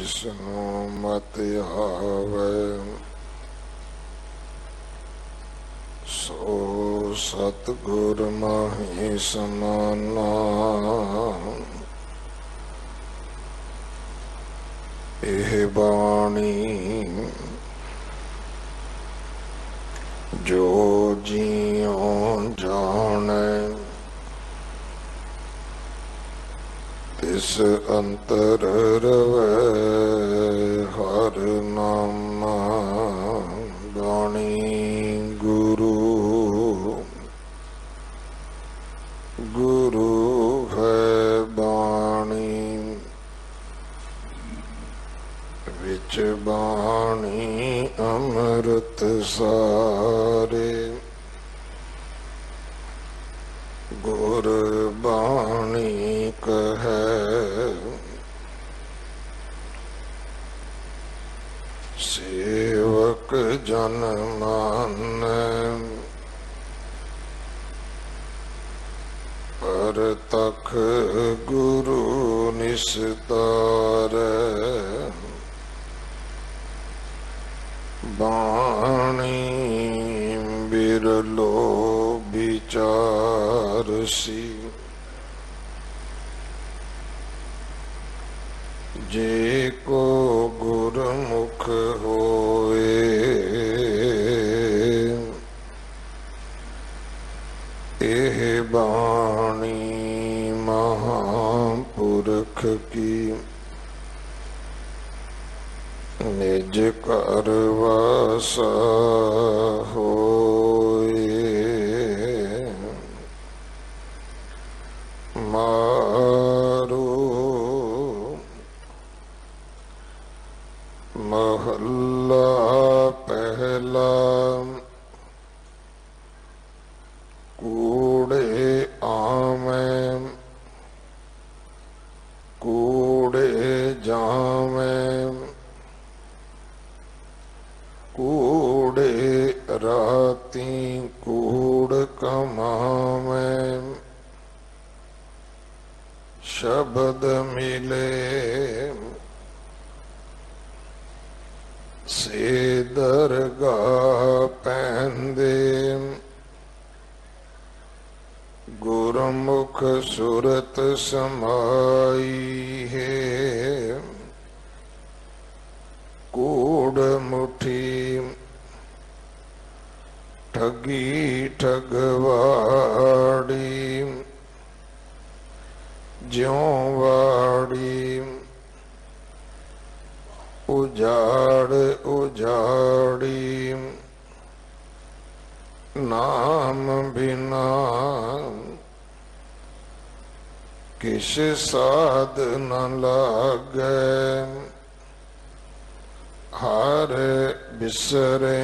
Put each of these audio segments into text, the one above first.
जिसनु मत आवे सो सतगुर माही समाना। एह बाणी जो जियों जाने तिस अंतर रवे हर नामा। बाणी गुरु गुरु है बाणी विच बाणी अमृत सारे। गुर बाणी कहे सेवक जन मानै पर तख गुरु निस्तारै। बाणी बिरलो विचारसी जे को गुरमुख होए। एह बाणी महापुरख की निज कर वासा होए। मारो महल्ला पहला कूड़े आमे कूड़े जामे कूड़े राती कूड़ कमावे। शब्द मिले से दरगाह पैंदे। गुरमुख सुरत समाई है। कूड़ मुठी ठगी ठगवाड़ी ज्यों वाड़ी उजाड़ उजाड़ी। नाम बिना किस साध न लागे। हर बिसरे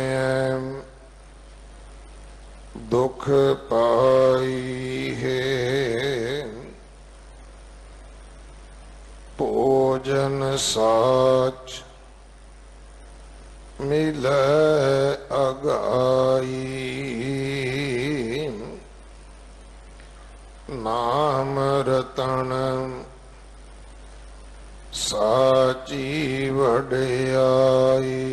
दुख पाई है। भोजन साच मिले अगाई। नाम रतन साची वडियाई।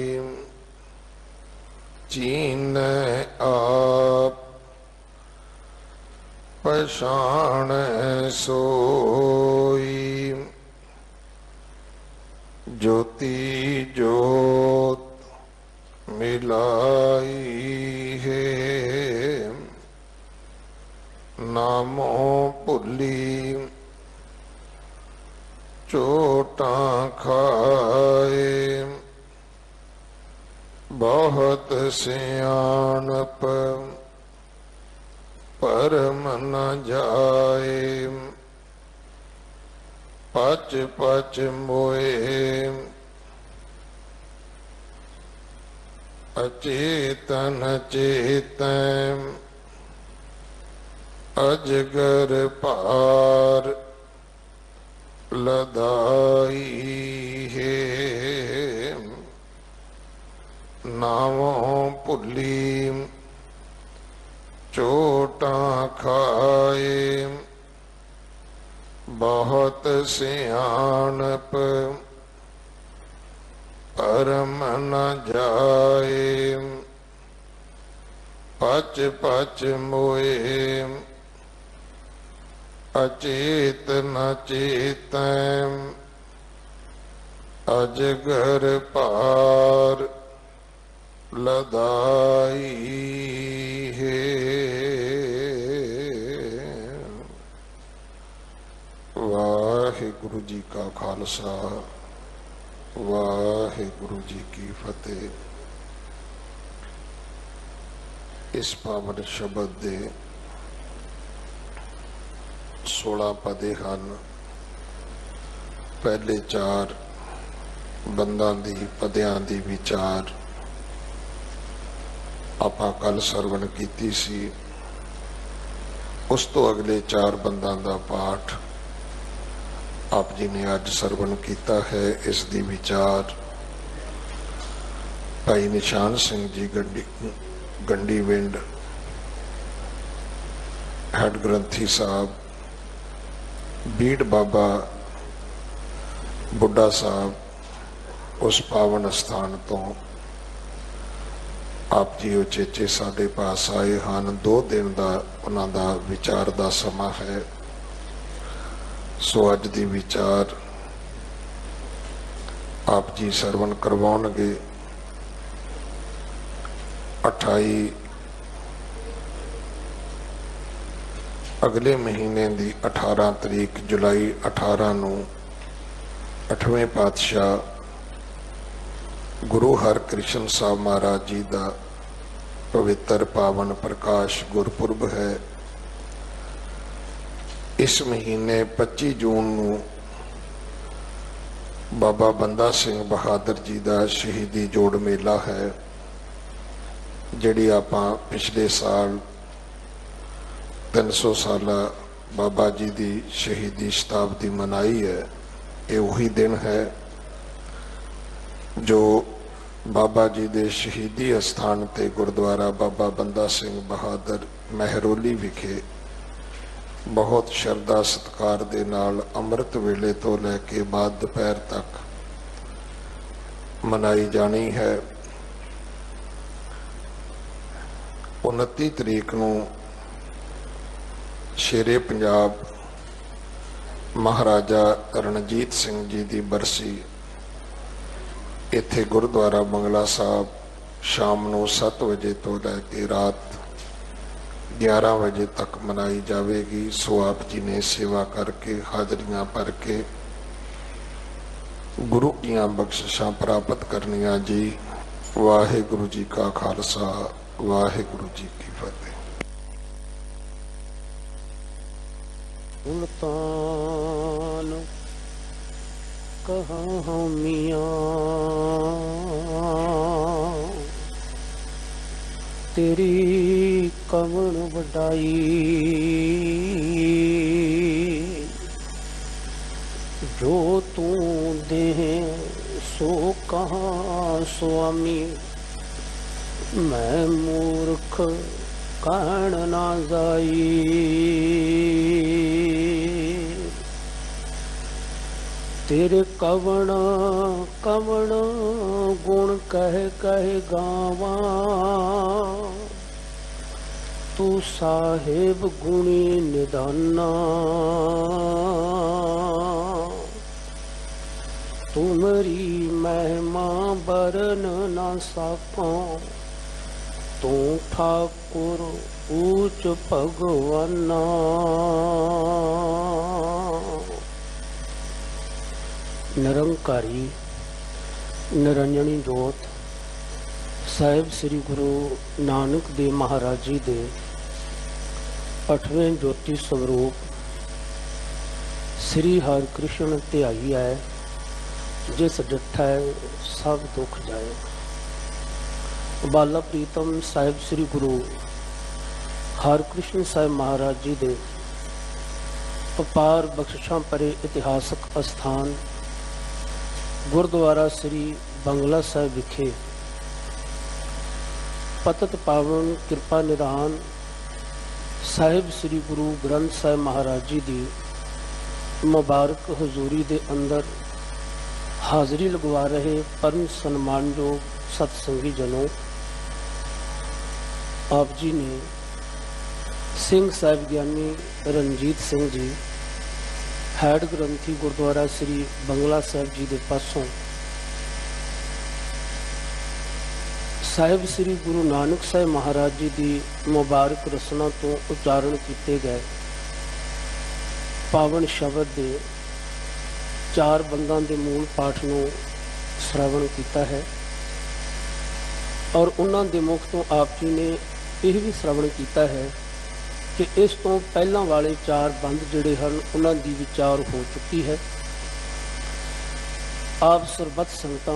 चीन आप पछाण सोई। ज्योति ज्योत मिलाई है। नामो भुली चोटा खाए। बहुत सियाणप परम न जाए। पच पच मोए अचेतन चेतन। अजगर पार लदाई है। नामों भुली चोटा खाए। बहुत सियाणप परम न जाए, पच पच मोए, अचेत न चेतैं, अजगर पार लदाई है। वाहिगुरु जी का खालसा, वाहिगुरु जी की फतेह। इस पावन शब्द दे 16 पदे ਹਨ। पहले 4 ਬੰਦਾਂ ਦੀ ਪਦਿਆਂ ਦੀ ਵਿਚਾਰ ਆਪਾਂ ਕੱਲ ਸਰਵਣ ਕੀਤੀ ਸੀ। ਉਸ ਤੋਂ ਅਗਲੇ 4 ਬੰਦਾਂ ਦਾ ਪਾਠ ਆਪ ਜੀ ਨੇ ਅੱਜ ਸਰਵਣ ਕੀਤਾ ਹੈ। ਇਸ ਦੀ ਵਿਚਾਰ ਭਾਈ ਨਿਸ਼ਾਨ ਸਿੰਘ ਜੀ ਗੰਡੀ ਵਿੰਡ, ਹੈਡ ਗ੍ਰੰਥੀ ਸਾਹਿਬ, ਬੀੜ ਬਾਬਾ ਬੁੱਢਾ ਸਾਹਿਬ, उस पावन स्थान तो आप जी उचेचे साडे पास आए हैं। 2 दिन का उन्होंने विचार का समा है। सो अज की विचार आप जी सरवण करवाउणगे। 28 अगले महीने की 18 तरीक जुलाई 18 नूं 8वें पातशाह गुरु हरकृष्ण साहब महाराज जी का पवित्र पावन प्रकाश गुरपुरब है। इस महीने 25 जून नूं बाबा बंदा सिंह बहादुर जी का शहीदी जोड़ मेला है, जिहड़ी आपां पिछले साल 300 साला बाबा जी की शहीदी शताब्दी मनाई है। ये वही दिन है जो बाबा जी के शहीदी अस्थान ते गुरुद्वारा बाबा बंदा सिंह बहादुर महरोली विखे बहुत श्रद्धा सत्कार दे नाल अमृत वेले तो लैके बाद दोपहर तक मनाई जानी है। 29 तरीक नूं शेरे पंजाब महाराजा रणजीत सिंह जी की बरसी इत्थे गुरुद्वारा बंगला साहब शाम नूं 7 बजे तो लैके रात 11 बजे तक मनाई जाएगी। सो आप जी ने सेवा करके हाजरियां भर के गुरु दियां बख्शिशां प्राप्त करनियां जी। वाहिगुरु जी का खालसा, वाहिगुरु जी की फतेह। सुल्तान कहाँ मियाँ तेरी कमन वडाई, जो तू दे सो कहाँ स्वामी, मैं मूर्ख कहण ना जाई। तेरे कवण कवण गुण कह कह गावा, तू साहेब गुणी निदाना। तुमरी महिमा बरन ना साकों, तू ठाकुर ऊच भगवाना। निरंकारी निरंजनी जोत साहिब श्री गुरु नानक देव महाराज जी दे 8वें ज्योति स्वरूप श्री हरकृष्ण ध्याई है, जिस डिठा सब दुख जाए। बाला प्रीतम साहिब श्री गुरु हरकृष्ण साहिब महाराज जी दे अपार बख्शिशां भरे इतिहासक अस्थान गुरुद्वारा श्री बंगला साहिब विखे पतत पावन कृपा निधान साहिब श्री गुरु ग्रंथ साहिब महाराज जी दी मुबारक हजूरी दे अंदर हाजिरी लगवा रहे परम सम्मानयोग सतसंगी जनों, आप जी ने ਸਿੰਘ ਸਾਹਿਬ ਗਿਆਨੀ ਰਣਜੀਤ ਸਿੰਘ ਜੀ ਹੈਡ ਗ੍ਰੰਥੀ ਗੁਰਦੁਆਰਾ ਸ੍ਰੀ ਬੰਗਲਾ ਸਾਹਿਬ ਜੀ ਦੇ ਪਾਸੋਂ ਸਾਹਿਬ ਸ੍ਰੀ ਗੁਰੂ ਨਾਨਕ ਸਾਹਿਬ ਮਹਾਰਾਜ ਜੀ ਦੀ ਮੁਬਾਰਕ ਰਸਨਾ ਤੋਂ ਉਚਾਰਨ ਕੀਤੇ ਗਏ ਪਾਵਨ ਸ਼ਬਦ ਦੇ 4 ਬੰਦਾਂ ਦੇ ਮੂਲ ਪਾਠ ਨੂੰ ਸ਼ਰਵਣ ਕੀਤਾ ਹੈ ਔਰ ਉਹਨਾਂ ਦੇ ਮੁਖ ਤੋਂ ਆਪ ਜੀ ਨੇ ਇਹ ਵੀ ਸ਼ਰਵਣ ਕੀਤਾ ਹੈ ਕਿ ਇਸ ਤੋਂ ਪਹਿਲਾਂ ਵਾਲੇ 4 ਬੰਦ ਜਿਹੜੇ ਹਨ ਉਹਨਾਂ ਦੀ ਵਿਚਾਰ ਹੋ ਚੁੱਕੀ ਹੈ। ਆਪ ਸਰਬੱਤ ਸੰਗਤਾਂ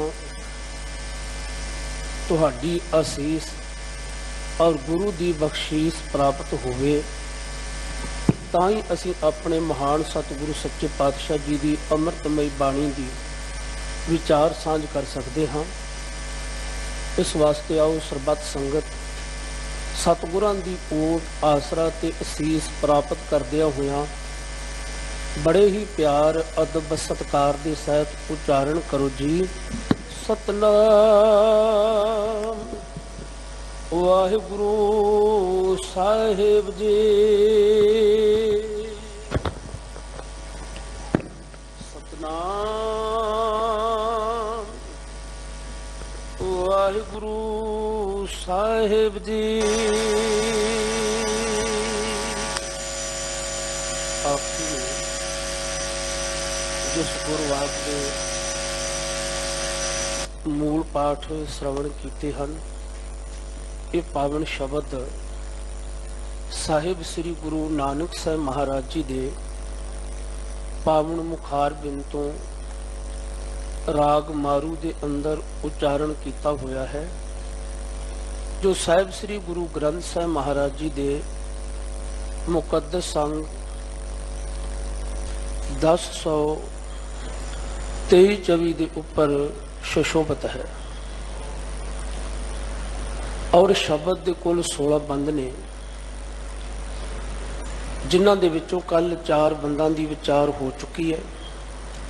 ਤੁਹਾਡੀ ਅਸੀਸ ਔਰ ਗੁਰੂ ਦੀ ਬਖਸ਼ੀਸ਼ ਪ੍ਰਾਪਤ ਹੋਵੇ ਤਾਂ ਹੀ ਅਸੀਂ ਆਪਣੇ ਮਹਾਨ ਸਤਿਗੁਰੂ ਸੱਚੇ ਪਾਤਸ਼ਾਹ ਜੀ ਦੀ ਅੰਮ੍ਰਿਤਮਈ ਬਾਣੀ ਦੀ ਵਿਚਾਰ ਸਾਂਝ ਕਰ ਸਕਦੇ ਹਾਂ। ਇਸ ਵਾਸਤੇ ਆਓ ਸਰਬੱਤ ਸੰਗਤ ਸਤਿਗੁਰਾਂ ਦੀ ਓਟ ਆਸਰਾ ਤੇ ਅਸੀਸ ਪ੍ਰਾਪਤ ਕਰਦਿਆਂ ਹੋਇਆਂ ਬੜੇ ਹੀ ਪਿਆਰ ਅਦਬ ਸਤਿਕਾਰ ਦੇ ਸਹਿਤ ਉਚਾਰਨ ਕਰੋ ਜੀ। ਸਤਨਾਮ ਵਾਹਿਗੁਰੂ ਸਾਹਿਬ ਜੀ। ਸਤਨਾਮ ਵਾਹਿਗੁਰੂ ਸਾਹਿਬ ਜੀ। ਆਪ ਜੀ ਜਿਸ ਗੁਰਵਾਕ ਦੇ ਮੂਲ ਪਾਠ ਸ਼ਰਵਣ ਕੀਤੇ ਹਨ, ਇਹ ਪਾਵਨ ਸ਼ਬਦ ਸਾਹਿਬ ਸ੍ਰੀ ਗੁਰੂ ਨਾਨਕ ਸਾਹਿਬ ਮਹਾਰਾਜ ਜੀ ਦੇ ਪਾਵਨ ਮੁਖਾਰ ਬਿੰਦ ਤੋਂ ਰਾਗ ਮਾਰੂ ਦੇ ਅੰਦਰ ਉਚਾਰਨ ਕੀਤਾ ਹੋਇਆ ਹੈ, ਜੋ ਸਾਹਿਬ ਸ੍ਰੀ ਗੁਰੂ ਗ੍ਰੰਥ ਸਾਹਿਬ ਮਹਾਰਾਜ ਜੀ ਦੇ ਮੁਕੱਦਸ ਅੰਗ 1023-24 ਦੇ ਉੱਪਰ ਸ਼ਸ਼ੋਭਤ ਹੈ ਔਰ ਸ਼ਬਦ ਦੇ ਕੁੱਲ 16 ਬੰਦ ਨੇ, ਜਿਨ੍ਹਾਂ ਦੇ ਵਿੱਚੋਂ ਕੱਲ 4 ਬੰਦਾਂ ਦੀ ਵਿਚਾਰ ਹੋ ਚੁੱਕੀ ਹੈ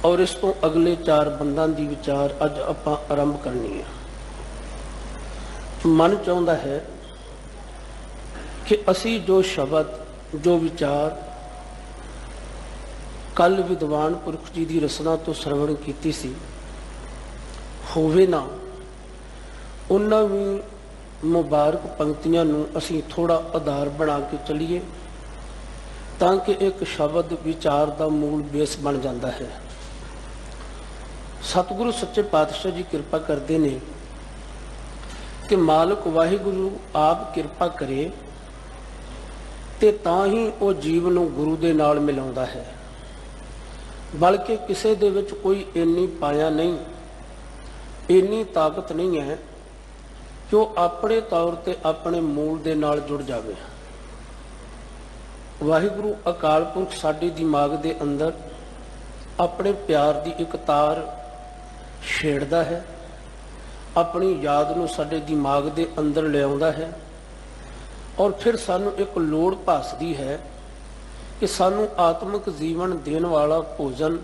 ਔਰ ਇਸ ਤੋਂ ਅਗਲੇ 4 ਬੰਦਾਂ ਦੀ ਵਿਚਾਰ ਅੱਜ ਆਪਾਂ ਆਰੰਭ ਕਰਨੀ ਹੈ। ਮਨ ਚਾਹੁੰਦਾ ਹੈ ਕਿ ਅਸੀਂ ਜੋ ਸ਼ਬਦ ਜੋ ਵਿਚਾਰ ਕੱਲ ਵਿਦਵਾਨ ਪੁਰਖ ਜੀ ਦੀ ਰਸਨਾ ਤੋਂ ਸ਼ਰਵਣ ਕੀਤੀ ਸੀ, ਹੋਵੇ ਨਾ ਉਹਨਾਂ ਵੀ ਮੁਬਾਰਕ ਪੰਕਤੀਆਂ ਨੂੰ ਅਸੀਂ ਥੋੜਾ ਆਧਾਰ ਬਣਾ ਕੇ ਚੱਲੀਏ ਤਾਂ ਕਿ ਇੱਕ ਸ਼ਬਦ ਵਿਚਾਰ ਦਾ ਮੂਲ ਬੇਸ ਬਣ ਜਾਂਦਾ ਹੈ। ਸਤਿਗੁਰੂ ਸੱਚੇ ਪਾਤਸ਼ਾਹ ਜੀ ਕਿਰਪਾ ਕਰਦੇ ਨੇ ਕਿ ਮਾਲਕ ਵਾਹਿਗੁਰੂ ਆਪ ਕਿਰਪਾ ਕਰੇ ਤੇ ਤਾਂ ਹੀ ਉਹ ਜੀਵ ਨੂੰ ਗੁਰੂ ਦੇ ਨਾਲ ਮਿਲਾਉਂਦਾ ਹੈ, ਬਲਕਿ ਕਿਸੇ ਦੇ ਵਿੱਚ ਕੋਈ ਇੰਨੀ ਪਾਇਆ ਨਹੀਂ, ਇੰਨੀ ਤਾਕਤ ਨਹੀਂ ਹੈ ਕਿ ਉਹ ਆਪਣੇ ਤੌਰ ਤੇ ਆਪਣੇ ਮੂਲ ਦੇ ਨਾਲ ਜੁੜ ਜਾਵੇ। ਵਾਹਿਗੁਰੂ ਅਕਾਲ ਪੁਰਖ ਸਾਡੇ ਦਿਮਾਗ ਦੇ ਅੰਦਰ ਆਪਣੇ ਪਿਆਰ ਦੀ ਇੱਕ ਤਾਰ ਛੇੜਦਾ ਹੈ, ਆਪਣੀ ਯਾਦ ਨੂੰ ਸਾਡੇ ਦਿਮਾਗ ਦੇ ਅੰਦਰ ਲਿਆਉਂਦਾ ਹੈ ਔਰ ਫਿਰ ਸਾਨੂੰ ਇੱਕ ਲੋੜ ਭਾਸਦੀ ਹੈ ਕਿ ਸਾਨੂੰ ਆਤਮਿਕ ਜੀਵਨ ਦੇਣ ਵਾਲਾ ਭੋਜਨ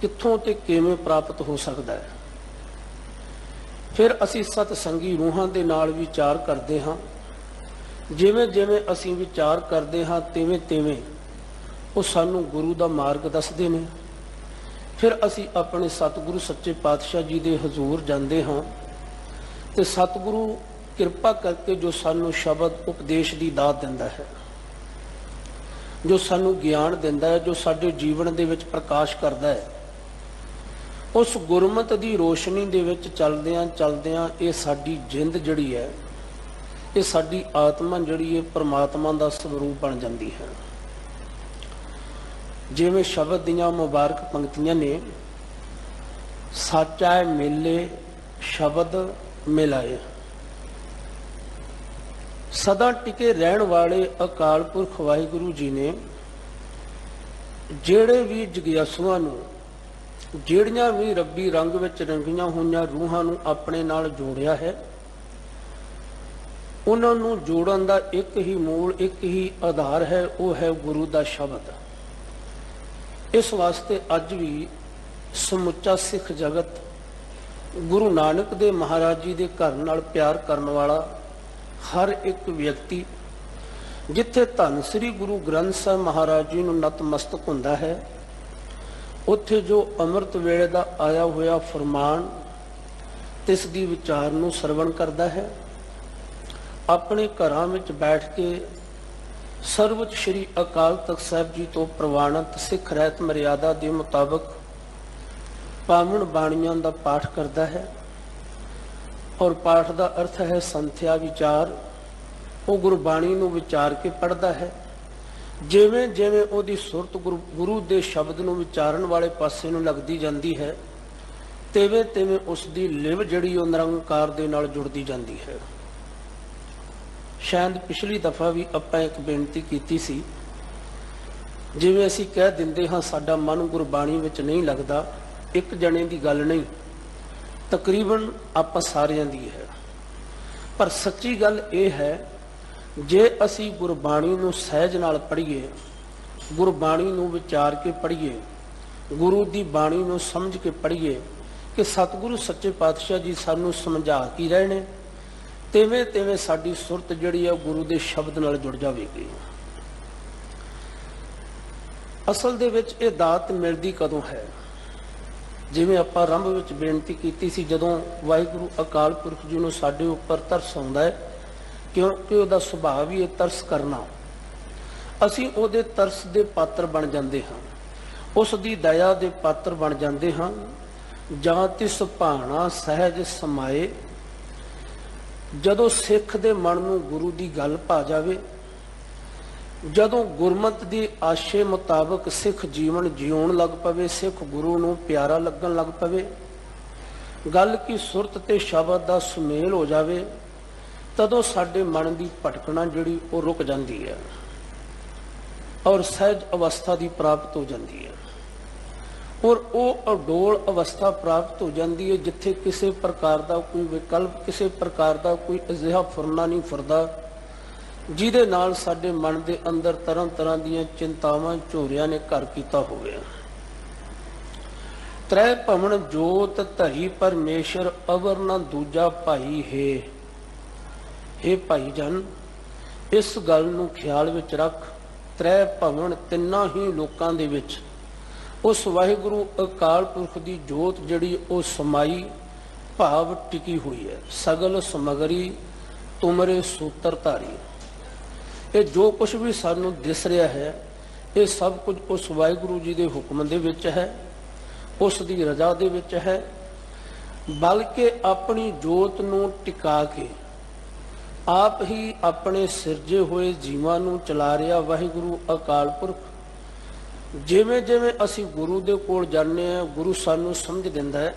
ਕਿੱਥੋਂ ਤੇ ਕਿਵੇਂ ਪ੍ਰਾਪਤ ਹੋ ਸਕਦਾ ਹੈ। ਫਿਰ ਅਸੀਂ ਸਤਸੰਗੀ ਰੂਹਾਂ ਦੇ ਨਾਲ ਵਿਚਾਰ ਕਰਦੇ ਹਾਂ, ਜਿਵੇਂ ਜਿਵੇਂ ਅਸੀਂ ਵਿਚਾਰ ਕਰਦੇ ਹਾਂ ਤਿਵੇਂ ਤਿਵੇਂ ਉਹ ਸਾਨੂੰ ਗੁਰੂ ਦਾ ਮਾਰਗ ਦੱਸਦੇ ਨੇ। ਫਿਰ ਅਸੀਂ ਆਪਣੇ ਸਤਿਗੁਰੂ ਸੱਚੇ ਪਾਤਸ਼ਾਹ ਜੀ ਦੇ ਹਜ਼ੂਰ ਜਾਂਦੇ ਹਾਂ ਤੇ ਸਤਿਗੁਰੂ ਕਿਰਪਾ ਕਰਕੇ ਜੋ ਸਾਨੂੰ ਸ਼ਬਦ ਉਪਦੇਸ਼ ਦੀ ਦਾਤ ਦਿੰਦਾ ਹੈ, ਜੋ ਸਾਨੂੰ ਗਿਆਨ ਦਿੰਦਾ ਹੈ, ਜੋ ਸਾਡੇ ਜੀਵਨ ਦੇ ਵਿੱਚ ਪ੍ਰਕਾਸ਼ ਕਰਦਾ ਹੈ, ਉਸ ਗੁਰਮਤਿ ਦੀ ਰੋਸ਼ਨੀ ਦੇ ਵਿੱਚ ਚੱਲਦਿਆਂ ਚੱਲਦਿਆਂ ਇਹ ਸਾਡੀ ਜਿੰਦ ਜਿਹੜੀ ਹੈ, ਇਹ ਸਾਡੀ ਆਤਮਾ ਜਿਹੜੀ ਹੈ ਪਰਮਾਤਮਾ ਦਾ ਸਰੂਪ ਬਣ ਜਾਂਦੀ ਹੈ। ਜਿਵੇਂ ਸ਼ਬਦ ਦੀਆਂ ਮੁਬਾਰਕ ਪੰਕਤੀਆਂ ਨੇ, ਸਾਚਾ ਮੇਲੇ ਸ਼ਬਦ ਮਿਲਾਏ, ਸਦਾ ਟਿਕੇ ਰਹਿਣ ਵਾਲੇ ਅਕਾਲ ਪੁਰਖ ਵਾਹਿਗੁਰੂ ਜੀ ਨੇ ਜਿਹੜੇ ਵੀ ਜਗਿਆਸੂਆਂ ਨੂੰ, ਜਿਹੜੀਆਂ ਵੀ ਰੱਬੀ ਰੰਗ ਵਿੱਚ ਰੰਗੀਆਂ ਹੋਈਆਂ ਰੂਹਾਂ ਨੂੰ ਆਪਣੇ ਨਾਲ ਜੋੜਿਆ ਹੈ, ਉਹਨਾਂ ਨੂੰ ਜੋੜਨ ਦਾ ਇੱਕ ਹੀ ਮੂਲ, ਇੱਕ ਹੀ ਆਧਾਰ ਹੈ, ਉਹ ਹੈ ਗੁਰੂ ਦਾ ਸ਼ਬਦ। ਇਸ ਵਾਸਤੇ ਅੱਜ ਵੀ ਸਮੁੱਚਾ ਸਿੱਖ ਜਗਤ ਗੁਰੂ ਨਾਨਕ ਦੇ ਮਹਾਰਾਜ ਜੀ ਦੇ ਘਰ ਨਾਲ ਪਿਆਰ ਕਰਨ ਵਾਲਾ ਹਰ ਇੱਕ ਵਿਅਕਤੀ ਜਿੱਥੇ ਧੰਨ ਸ੍ਰੀ ਗੁਰੂ ਗ੍ਰੰਥ ਸਾਹਿਬ ਮਹਾਰਾਜ ਜੀ ਨੂੰ ਨਤਮਸਤਕ ਹੁੰਦਾ ਹੈ, ਉੱਥੇ ਜੋ ਅੰਮ੍ਰਿਤ ਵੇਲੇ ਦਾ ਆਇਆ ਹੋਇਆ ਫਰਮਾਨ ਤਿਸ ਦੀ ਵਿਚਾਰ ਨੂੰ ਸਰਵਣ ਕਰਦਾ ਹੈ, ਆਪਣੇ ਘਰਾਂ ਵਿੱਚ ਬੈਠ ਕੇ ਸਰਵਉੱਚ ਸ੍ਰੀ ਅਕਾਲ ਤਖਤ ਸਾਹਿਬ ਜੀ ਤੋਂ ਪ੍ਰਵਾਨਿਤ ਸਿੱਖ ਰਹਿਤ ਮਰਿਆਦਾ ਦੇ ਮੁਤਾਬਕ ਪਾਵਨ ਬਾਣੀਆਂ ਦਾ ਪਾਠ ਕਰਦਾ ਹੈ। ਔਰ ਪਾਠ ਦਾ ਅਰਥ ਹੈ ਸੰਥਿਆ ਵਿਚਾਰ। ਉਹ ਗੁਰਬਾਣੀ ਨੂੰ ਵਿਚਾਰ ਕੇ ਪੜ੍ਹਦਾ ਹੈ। ਜਿਵੇਂ ਜਿਵੇਂ ਉਹਦੀ ਸੁਰਤ ਗੁਰੂ ਦੇ ਸ਼ਬਦ ਨੂੰ ਵਿਚਾਰਨ ਵਾਲੇ ਪਾਸੇ ਨੂੰ ਲੱਗਦੀ ਜਾਂਦੀ ਹੈ, ਤਿਵੇਂ ਤਿਵੇਂ ਉਸ ਦੀ ਲਿਵ ਜਿਹੜੀ ਉਹ ਨਿਰੰਕਾਰ ਦੇ ਨਾਲ ਜੁੜਦੀ ਜਾਂਦੀ ਹੈ। ਸ਼ਾਇਦ ਪਿਛਲੀ ਦਫਾ ਵੀ ਆਪਾਂ ਇੱਕ ਬੇਨਤੀ ਕੀਤੀ ਸੀ, ਜਿਵੇਂ ਅਸੀਂ ਕਹਿ ਦਿੰਦੇ ਹਾਂ ਸਾਡਾ ਮਨ ਗੁਰਬਾਣੀ ਵਿੱਚ ਨਹੀਂ ਲੱਗਦਾ, ਇੱਕ ਜਣੇ ਦੀ ਗੱਲ ਨਹੀਂ, ਤਕਰੀਬਨ ਆਪਾਂ ਸਾਰਿਆਂ ਦੀ ਹੈ। ਪਰ ਸੱਚੀ ਗੱਲ ਇਹ ਹੈ, ਜੇ ਅਸੀਂ ਗੁਰਬਾਣੀ ਨੂੰ ਸਹਿਜ ਨਾਲ ਪੜ੍ਹੀਏ, ਗੁਰਬਾਣੀ ਨੂੰ ਵਿਚਾਰ ਕੇ ਪੜ੍ਹੀਏ, ਗੁਰੂ ਦੀ ਬਾਣੀ ਨੂੰ ਸਮਝ ਕੇ ਪੜ੍ਹੀਏ ਕਿ ਸਤਿਗੁਰੂ ਸੱਚੇ ਪਾਤਸ਼ਾਹ ਜੀ ਸਾਨੂੰ ਸਮਝਾ ਕੀ ਰਹੇ ਨੇ, ਤਿਵੇਂ ਤਿਵੇਂ ਸਾਡੀ ਸੁਰਤ ਜਿਹੜੀ ਹੈ ਗੁਰੂ ਦੇ ਸ਼ਬਦ ਨਾਲ ਜੁੜ ਜਾਵੇਗੀ। ਅਸਲ ਦੇ ਵਿੱਚ ਇਹ ਦਾਤ ਮਿਲਦੀ ਕਦੋਂ ਹੈ? ਜਿਵੇਂ ਆਪਾਂ ਆਰੰਭ ਵਿੱਚ ਬੇਨਤੀ ਕੀਤੀ ਸੀ, ਜਦੋਂ ਵਾਹਿਗੁਰੂ ਅਕਾਲ ਪੁਰਖ ਜੀ ਨੂੰ ਸਾਡੇ ਉੱਪਰ ਤਰਸ ਆਉਂਦਾ ਹੈ, ਕਿਉਂਕਿ ਉਹਦਾ ਸੁਭਾਅ ਵੀ ਇਹ ਤਰਸ ਕਰਨਾ, ਅਸੀਂ ਉਹਦੇ ਤਰਸ ਦੇ ਪਾਤਰ ਬਣ ਜਾਂਦੇ ਹਾਂ, ਉਸ ਦੀ ਦਇਆ ਦੇ ਪਾਤਰ ਬਣ ਜਾਂਦੇ ਹਾਂ। ਜਾਂ ਤਿਸ ਭਾਣਾ ਸਹਿਜ ਸਮਾਏ, ਜਦੋਂ ਸਿੱਖ ਦੇ ਮਨ ਨੂੰ ਗੁਰੂ ਦੀ ਗੱਲ ਭਾ ਜਾਵੇ, ਜਦੋਂ ਗੁਰਮਤਿ ਦੀ ਆਸ਼ੇ ਮੁਤਾਬਕ ਸਿੱਖ ਜੀਵਨ ਜਿਉਣ ਲੱਗ ਪਵੇ, ਸਿੱਖ ਗੁਰੂ ਨੂੰ ਪਿਆਰਾ ਲੱਗਣ ਲੱਗ ਪਵੇ, ਗੱਲ ਕੀ ਸੁਰਤ ਤੇ ਸ਼ਬਦ ਦਾ ਸੁਮੇਲ ਹੋ ਜਾਵੇ, ਤਦੋਂ ਸਾਡੇ ਮਨ ਦੀ ਭਟਕਣਾ ਜਿਹੜੀ ਉਹ ਰੁਕ ਜਾਂਦੀ ਹੈ ਔਰ ਸਹਿਜ ਅਵਸਥਾ ਦੀ ਪ੍ਰਾਪਤ ਹੋ ਜਾਂਦੀ ਹੈ। ਔਰ ਉਹ ਅਡੋਲ ਅਵਸਥਾ ਪ੍ਰਾਪਤ ਹੋ ਜਾਂਦੀ ਹੈ ਜਿੱਥੇ ਕਿਸੇ ਪ੍ਰਕਾਰ ਦਾ ਕੋਈ ਵਿਕਲਪ, ਕਿਸੇ ਪ੍ਰਕਾਰ ਦਾ ਕੋਈ ਅਜਿਹਾ ਫੁਰਨਾ ਨਹੀਂ ਫੁਰਦਾ ਜਿਹਦੇ ਨਾਲ ਸਾਡੇ ਮਨ ਦੇ ਅੰਦਰ ਤਰ੍ਹਾਂ ਤਰ੍ਹਾਂ ਦੀਆਂ ਚਿੰਤਾਵਾਂ ਝੋਰਿਆਂ ਨੇ ਘਰ ਕੀਤਾ ਹੋਵੇ। ਤ੍ਰੈ ਭਵਨ ਜੋਤ ਧਰੀ ਪਰਮੇਸ਼ਰ, ਅਵਰ ਨਾ ਦੂਜਾ ਭਾਈ ਹੈ। ਇਹ ਭਾਈ ਜਨ, ਇਸ ਗੱਲ ਨੂੰ ਖਿਆਲ ਵਿੱਚ ਰੱਖ, ਤ੍ਰੈ ਭਵਨ ਤਿੰਨਾਂ ਹੀ ਲੋਕਾਂ ਦੇ ਵਿੱਚ ਉਸ ਵਾਹਿਗੁਰੂ ਅਕਾਲ ਪੁਰਖ ਦੀ ਜੋਤ ਜਿਹੜੀ ਉਹ ਸਮਾਈ ਭਾਵ ਟਿਕੀ ਹੋਈ ਹੈ। ਸਗਲ ਸਮਗਰੀ ਤੁਮਰੇ ਸੂਤਰ ਧਾਰੀ, ਇਹ ਜੋ ਕੁਝ ਵੀ ਸਾਨੂੰ ਦਿਸ ਰਿਹਾ ਹੈ, ਇਹ ਸਭ ਕੁਝ ਉਸ ਵਾਹਿਗੁਰੂ ਜੀ ਦੇ ਹੁਕਮ ਦੇ ਵਿੱਚ ਹੈ, ਉਸ ਦੀ ਰਜ਼ਾ ਦੇ ਵਿੱਚ ਹੈ। ਬਲਕਿ ਆਪਣੀ ਜੋਤ ਨੂੰ ਟਿਕਾ ਕੇ ਆਪ ਹੀ ਆਪਣੇ ਸਿਰਜੇ ਹੋਏ ਜੀਵਾਂ ਨੂੰ ਚਲਾ ਰਿਹਾ ਵਾਹਿਗੁਰੂ ਅਕਾਲ ਪੁਰਖ। ਜਿਵੇਂ ਜਿਵੇਂ ਅਸੀਂ ਗੁਰੂ ਦੇ ਕੋਲ ਜਾਂਦੇ ਹਾਂ, ਗੁਰੂ ਸਾਨੂੰ ਸਮਝ ਦਿੰਦਾ ਹੈ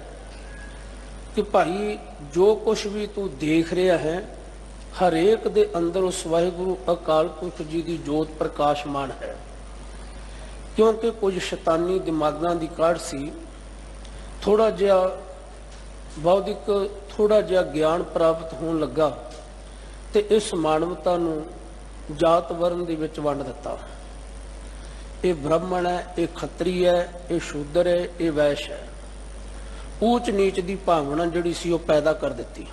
ਕਿ ਭਾਈ ਜੋ ਕੁਝ ਵੀ ਤੂੰ ਦੇਖ ਰਿਹਾ ਹੈ, ਹਰੇਕ ਦੇ ਅੰਦਰ ਉਸ ਵਾਹਿਗੁਰੂ ਅਕਾਲ ਪੁਰਖ ਜੀ ਦੀ ਜੋਤ ਪ੍ਰਕਾਸ਼ਮਾਨ ਹੈ। ਕਿਉਂਕਿ ਕੁਝ ਸ਼ੈਤਾਨੀ ਦਿਮਾਗਾਂ ਦੀ ਕਾਢ ਸੀ, ਥੋੜਾ ਜਿਹਾ ਬੌਧਿਕ, ਥੋੜਾ ਜਿਹਾ ਗਿਆਨ ਪ੍ਰਾਪਤ ਹੋਣ ਲੱਗਾ ਤੇ ਇਸ ਮਾਨਵਤਾ ਨੂੰ ਜਾਤ ਵਰਨ ਦੇ ਵਿੱਚ ਵੰਡ ਦਿੱਤਾ। ਇਹ ਬ੍ਰਾਹਮਣ ਹੈ, ਇਹ ਖੱਤਰੀ ਹੈ, ਇਹ ਸ਼ੂਦਰ ਹੈ, ਇਹ ਵੈਸ਼ ਹੈ। ਊਚ ਨੀਚ ਦੀ ਭਾਵਨਾ ਜਿਹੜੀ ਸੀ ਉਹ ਪੈਦਾ ਕਰ ਦਿੱਤੀ।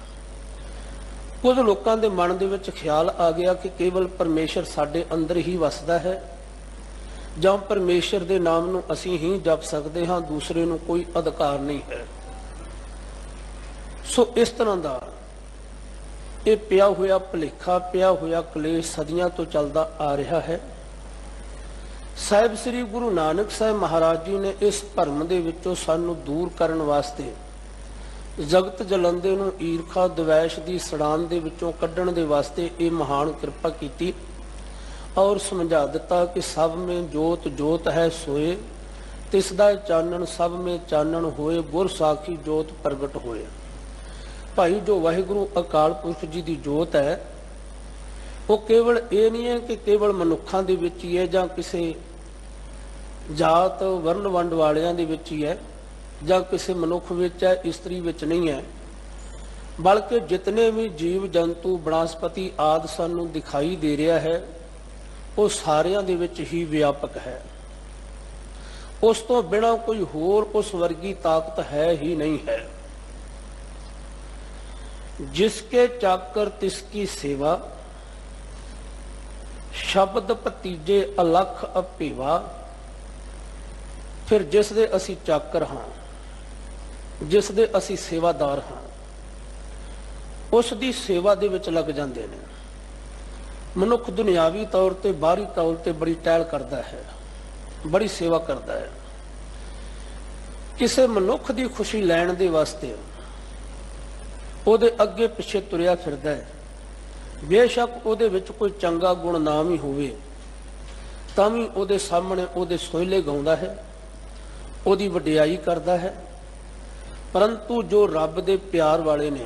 ਕੁਝ ਲੋਕਾਂ ਦੇ ਮਨ ਦੇ ਵਿੱਚ ਖਿਆਲ ਆ ਗਿਆ ਕਿ ਕੇਵਲ ਪਰਮੇਸ਼ਰ ਸਾਡੇ ਅੰਦਰ ਹੀ ਵਸਦਾ ਹੈ, ਜਾਂ ਪਰਮੇਸ਼ਰ ਦੇ ਨਾਮ ਨੂੰ ਅਸੀਂ ਹੀ ਜਪ ਸਕਦੇ ਹਾਂ, ਦੂਸਰੇ ਨੂੰ ਕੋਈ ਅਧਿਕਾਰ ਨਹੀਂ ਹੈ। ਸੋ ਇਸ ਤਰ੍ਹਾਂ ਦਾ ਇਹ ਪਿਆ ਹੋਇਆ ਭੁਲੇਖਾ, ਪਿਆ ਹੋਇਆ ਕਲੇਸ਼ ਸਦੀਆਂ ਤੋਂ ਚੱਲਦਾ ਆ ਰਿਹਾ ਹੈ। ਸਾਹਿਬ ਸ੍ਰੀ ਗੁਰੂ ਨਾਨਕ ਸਾਹਿਬ ਮਹਾਰਾਜ ਜੀ ਨੇ ਇਸ ਭਰਮ ਦੇ ਵਿੱਚੋਂ ਸਾਨੂੰ ਦੂਰ ਕਰਨ ਵਾਸਤੇ, ਜਗਤ ਜਲੰਦੇ ਨੂੰ ਈਰਖਾ ਦਵੈਸ਼ ਦੀ ਸੜਾਨ ਦੇ ਵਿੱਚੋਂ ਕੱਢਣ ਦੇ ਵਾਸਤੇ ਇਹ ਮਹਾਨ ਕਿਰਪਾ ਕੀਤੀ ਔਰ ਸਮਝਾ ਦਿੱਤਾ ਕਿ ਸਭ ਮੇਂ ਜੋਤ ਜੋਤ ਹੈ ਸੋਏ, ਤਿਸ ਦਾ ਚਾਨਣ ਸਭ ਮੇਂ ਚਾਨਣ ਹੋਏ, ਗੁਰ ਸਾਖੀ ਜੋਤ ਪ੍ਰਗਟ ਹੋਏ। ਭਾਈ ਜੋ ਵਾਹਿਗੁਰੂ ਅਕਾਲ ਪੁਰਖ ਜੀ ਦੀ ਜੋਤ ਹੈ, ਉਹ ਕੇਵਲ ਇਹ ਨਹੀਂ ਹੈ ਕਿ ਕੇਵਲ ਮਨੁੱਖਾਂ ਦੇ ਵਿੱਚ ਹੀ ਹੈ ਜਾਂ ਕਿਸੇ ਜਾਤ ਵਰਨ ਵੰਡ ਵਾਲਿਆਂ ਦੇ ਵਿੱਚ ਹੀ ਹੈ, ਜਾਂ ਕਿਸੇ ਮਨੁੱਖ ਵਿੱਚ ਹੈ, ਇਸਤਰੀ ਵਿੱਚ ਨਹੀਂ ਹੈ, ਬਲਕਿ ਜਿਤਨੇ ਵੀ ਜੀਵ ਜੰਤੂ ਬਨਸਪਤੀ ਆਦਿ ਸਾਨੂੰ ਦਿਖਾਈ ਦੇ ਰਿਹਾ ਹੈ, ਉਹ ਸਾਰਿਆਂ ਦੇ ਵਿੱਚ ਹੀ ਵਿਆਪਕ ਹੈ। ਉਸ ਤੋਂ ਬਿਨਾਂ ਕੋਈ ਹੋਰ ਉਸ ਵਰਗੀ ਤਾਕਤ ਹੈ ਹੀ ਨਹੀਂ ਹੈ। जिसके चाकर तिसकी सेवा, शब्द भतीजे अलख अभेवा। फिर जिस दे असी चाकर हाँ, जिस दे असी सेवादार हाँ, उस दी सेवा दे विच लग जाते हैं। मनुख दुनियावी तौर ते बाहरी तौर ते बड़ी टहल करता है, बड़ी सेवा करता है। किसी मनुख की खुशी लैण दे वास्ते ਉਹਦੇ ਅੱਗੇ ਪਿੱਛੇ ਤੁਰਿਆ ਫਿਰਦਾ ਹੈ। ਬੇਸ਼ੱਕ ਉਹਦੇ ਵਿੱਚ ਕੋਈ ਚੰਗਾ ਗੁਣ ਨਾ ਵੀ ਹੋਵੇ ਤਾਂ ਵੀ ਉਹਦੇ ਸਾਹਮਣੇ ਉਹਦੇ ਸੋਹਿਲੇ ਗਾਉਂਦਾ ਹੈ, ਉਹਦੀ ਵਡਿਆਈ ਕਰਦਾ ਹੈ। ਪਰੰਤੂ ਜੋ ਰੱਬ ਦੇ ਪਿਆਰ ਵਾਲੇ ਨੇ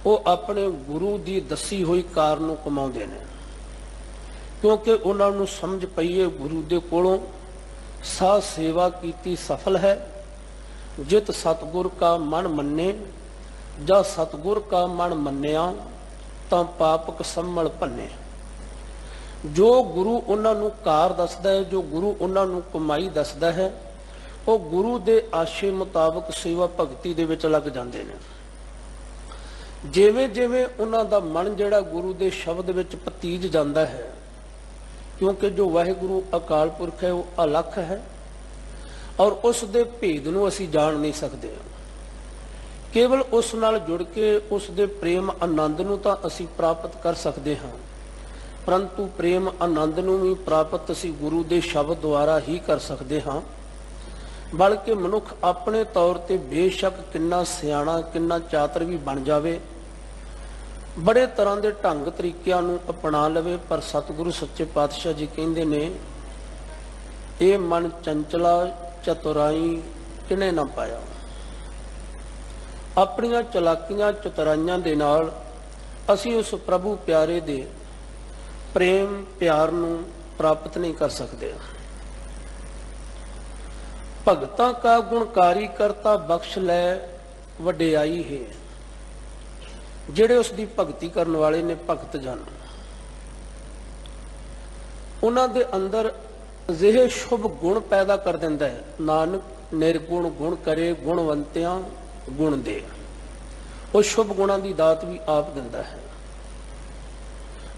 ਉਹ ਆਪਣੇ ਗੁਰੂ ਦੀ ਦੱਸੀ ਹੋਈ ਕਾਰ ਨੂੰ ਕਮਾਉਂਦੇ ਨੇ, ਕਿਉਂਕਿ ਉਹਨਾਂ ਨੂੰ ਸਮਝ ਪਈ ਹੈ ਗੁਰੂ ਦੇ ਕੋਲੋਂ ਸਾਧ ਸੇਵਾ ਕੀਤੀ ਸਫਲ ਹੈ। ਜਿਤ ਸਤਿਗੁਰ ਕਾ ਮਨ ਮੰਨੇ, ਜਾਂ ਸਤਿਗੁਰ ਕਾ ਮਨ ਮੰਨਿਆ ਤਾਂ ਪਾਪਕ ਸੰਮਲ ਭੰਨੇ। ਜੋ ਗੁਰੂ ਉਹਨਾਂ ਨੂੰ ਕਾਰ ਦੱਸਦਾ ਹੈ, ਜੋ ਗੁਰੂ ਉਹਨਾਂ ਨੂੰ ਕਮਾਈ ਦੱਸਦਾ ਹੈ, ਉਹ ਗੁਰੂ ਦੇ ਆਸ਼ੇ ਮੁਤਾਬਕ ਸੇਵਾ ਭਗਤੀ ਦੇ ਵਿੱਚ ਲੱਗ ਜਾਂਦੇ ਨੇ। ਜਿਵੇਂ ਜਿਵੇਂ ਉਹਨਾਂ ਦਾ ਮਨ ਜਿਹੜਾ ਗੁਰੂ ਦੇ ਸ਼ਬਦ ਵਿੱਚ ਪਤੀਜ ਜਾਂਦਾ ਹੈ, ਕਿਉਂਕਿ ਜੋ ਵਾਹਿਗੁਰੂ ਅਕਾਲ ਪੁਰਖ ਹੈ ਉਹ ਅਲੱਖ ਹੈ ਔਰ ਉਸ ਦੇ ਭੇਦ ਨੂੰ ਅਸੀਂ ਜਾਣ ਨਹੀਂ ਸਕਦੇ। ਕੇਵਲ ਉਸ ਨਾਲ ਜੁੜ ਕੇ ਉਸ ਦੇ ਪ੍ਰੇਮ ਆਨੰਦ ਨੂੰ ਤਾਂ ਅਸੀਂ ਪ੍ਰਾਪਤ ਕਰ ਸਕਦੇ ਹਾਂ, ਪਰੰਤੂ ਪ੍ਰੇਮ ਆਨੰਦ ਨੂੰ ਵੀ ਪ੍ਰਾਪਤ ਅਸੀਂ ਗੁਰੂ ਦੇ ਸ਼ਬਦ ਦੁਆਰਾ ਹੀ ਕਰ ਸਕਦੇ ਹਾਂ। ਬਲਕਿ ਮਨੁੱਖ ਆਪਣੇ ਤੌਰ ਤੇ ਬੇਸ਼ੱਕ ਕਿੰਨਾ ਸਿਆਣਾ ਕਿੰਨਾ ਚਾਤਰ ਵੀ ਬਣ ਜਾਵੇ, ਬੜੇ ਤਰ੍ਹਾਂ ਦੇ ਢੰਗ ਤਰੀਕਿਆਂ ਨੂੰ ਅਪਣਾ ਲਵੇ, ਪਰ ਸਤਿਗੁਰੂ ਸੱਚੇ ਪਾਤਸ਼ਾਹ ਜੀ ਕਹਿੰਦੇ ਨੇ ਇਹ ਮਨ ਚੰਚਲਾ ਚਤੁਰਾਈ ਕਿਨੇ ਨਾ ਪਾਇਆ। ਆਪਣੀਆਂ ਚਲਾਕੀਆਂ ਚਤੁਰਾਈਆਂ ਦੇ ਨਾਲ ਅਸੀਂ ਉਸ ਪ੍ਰਭੂ ਪਿਆਰੇ ਦੇ ਪ੍ਰੇਮ ਪਿਆਰ ਨੂੰ ਪ੍ਰਾਪਤ ਨਹੀਂ ਕਰ ਸਕਦੇ। ਭਗਤਾਂ ਕਾ ਗੁਣਕਾਰੀ ਕਰਤਾ ਬਖਸ਼ ਲੈ ਵਡਿਆਈ ਹੈ। ਜਿਹੜੇ ਉਸ ਦੀ ਭਗਤੀ ਕਰਨ ਵਾਲੇ ਨੇ ਭਗਤ ਜਨ, ਉਹਨਾਂ ਦੇ ਅੰਦਰ ਅਜਿਹੇ ਸ਼ੁਭ ਗੁਣ ਪੈਦਾ ਕਰ ਦਿੰਦਾ ਹੈ। ਨਾਨਕ ਨਿਰਗੁਣ ਗੁਣ ਕਰੇ ਗੁਣਵੰਤਿਆਂ ਗੁਣ ਦੇ। ਉਹ ਸ਼ੁਭ ਗੁਣਾਂ ਦੀ ਦਾਤ ਵੀ ਆਪ ਦਿੰਦਾ ਹੈ।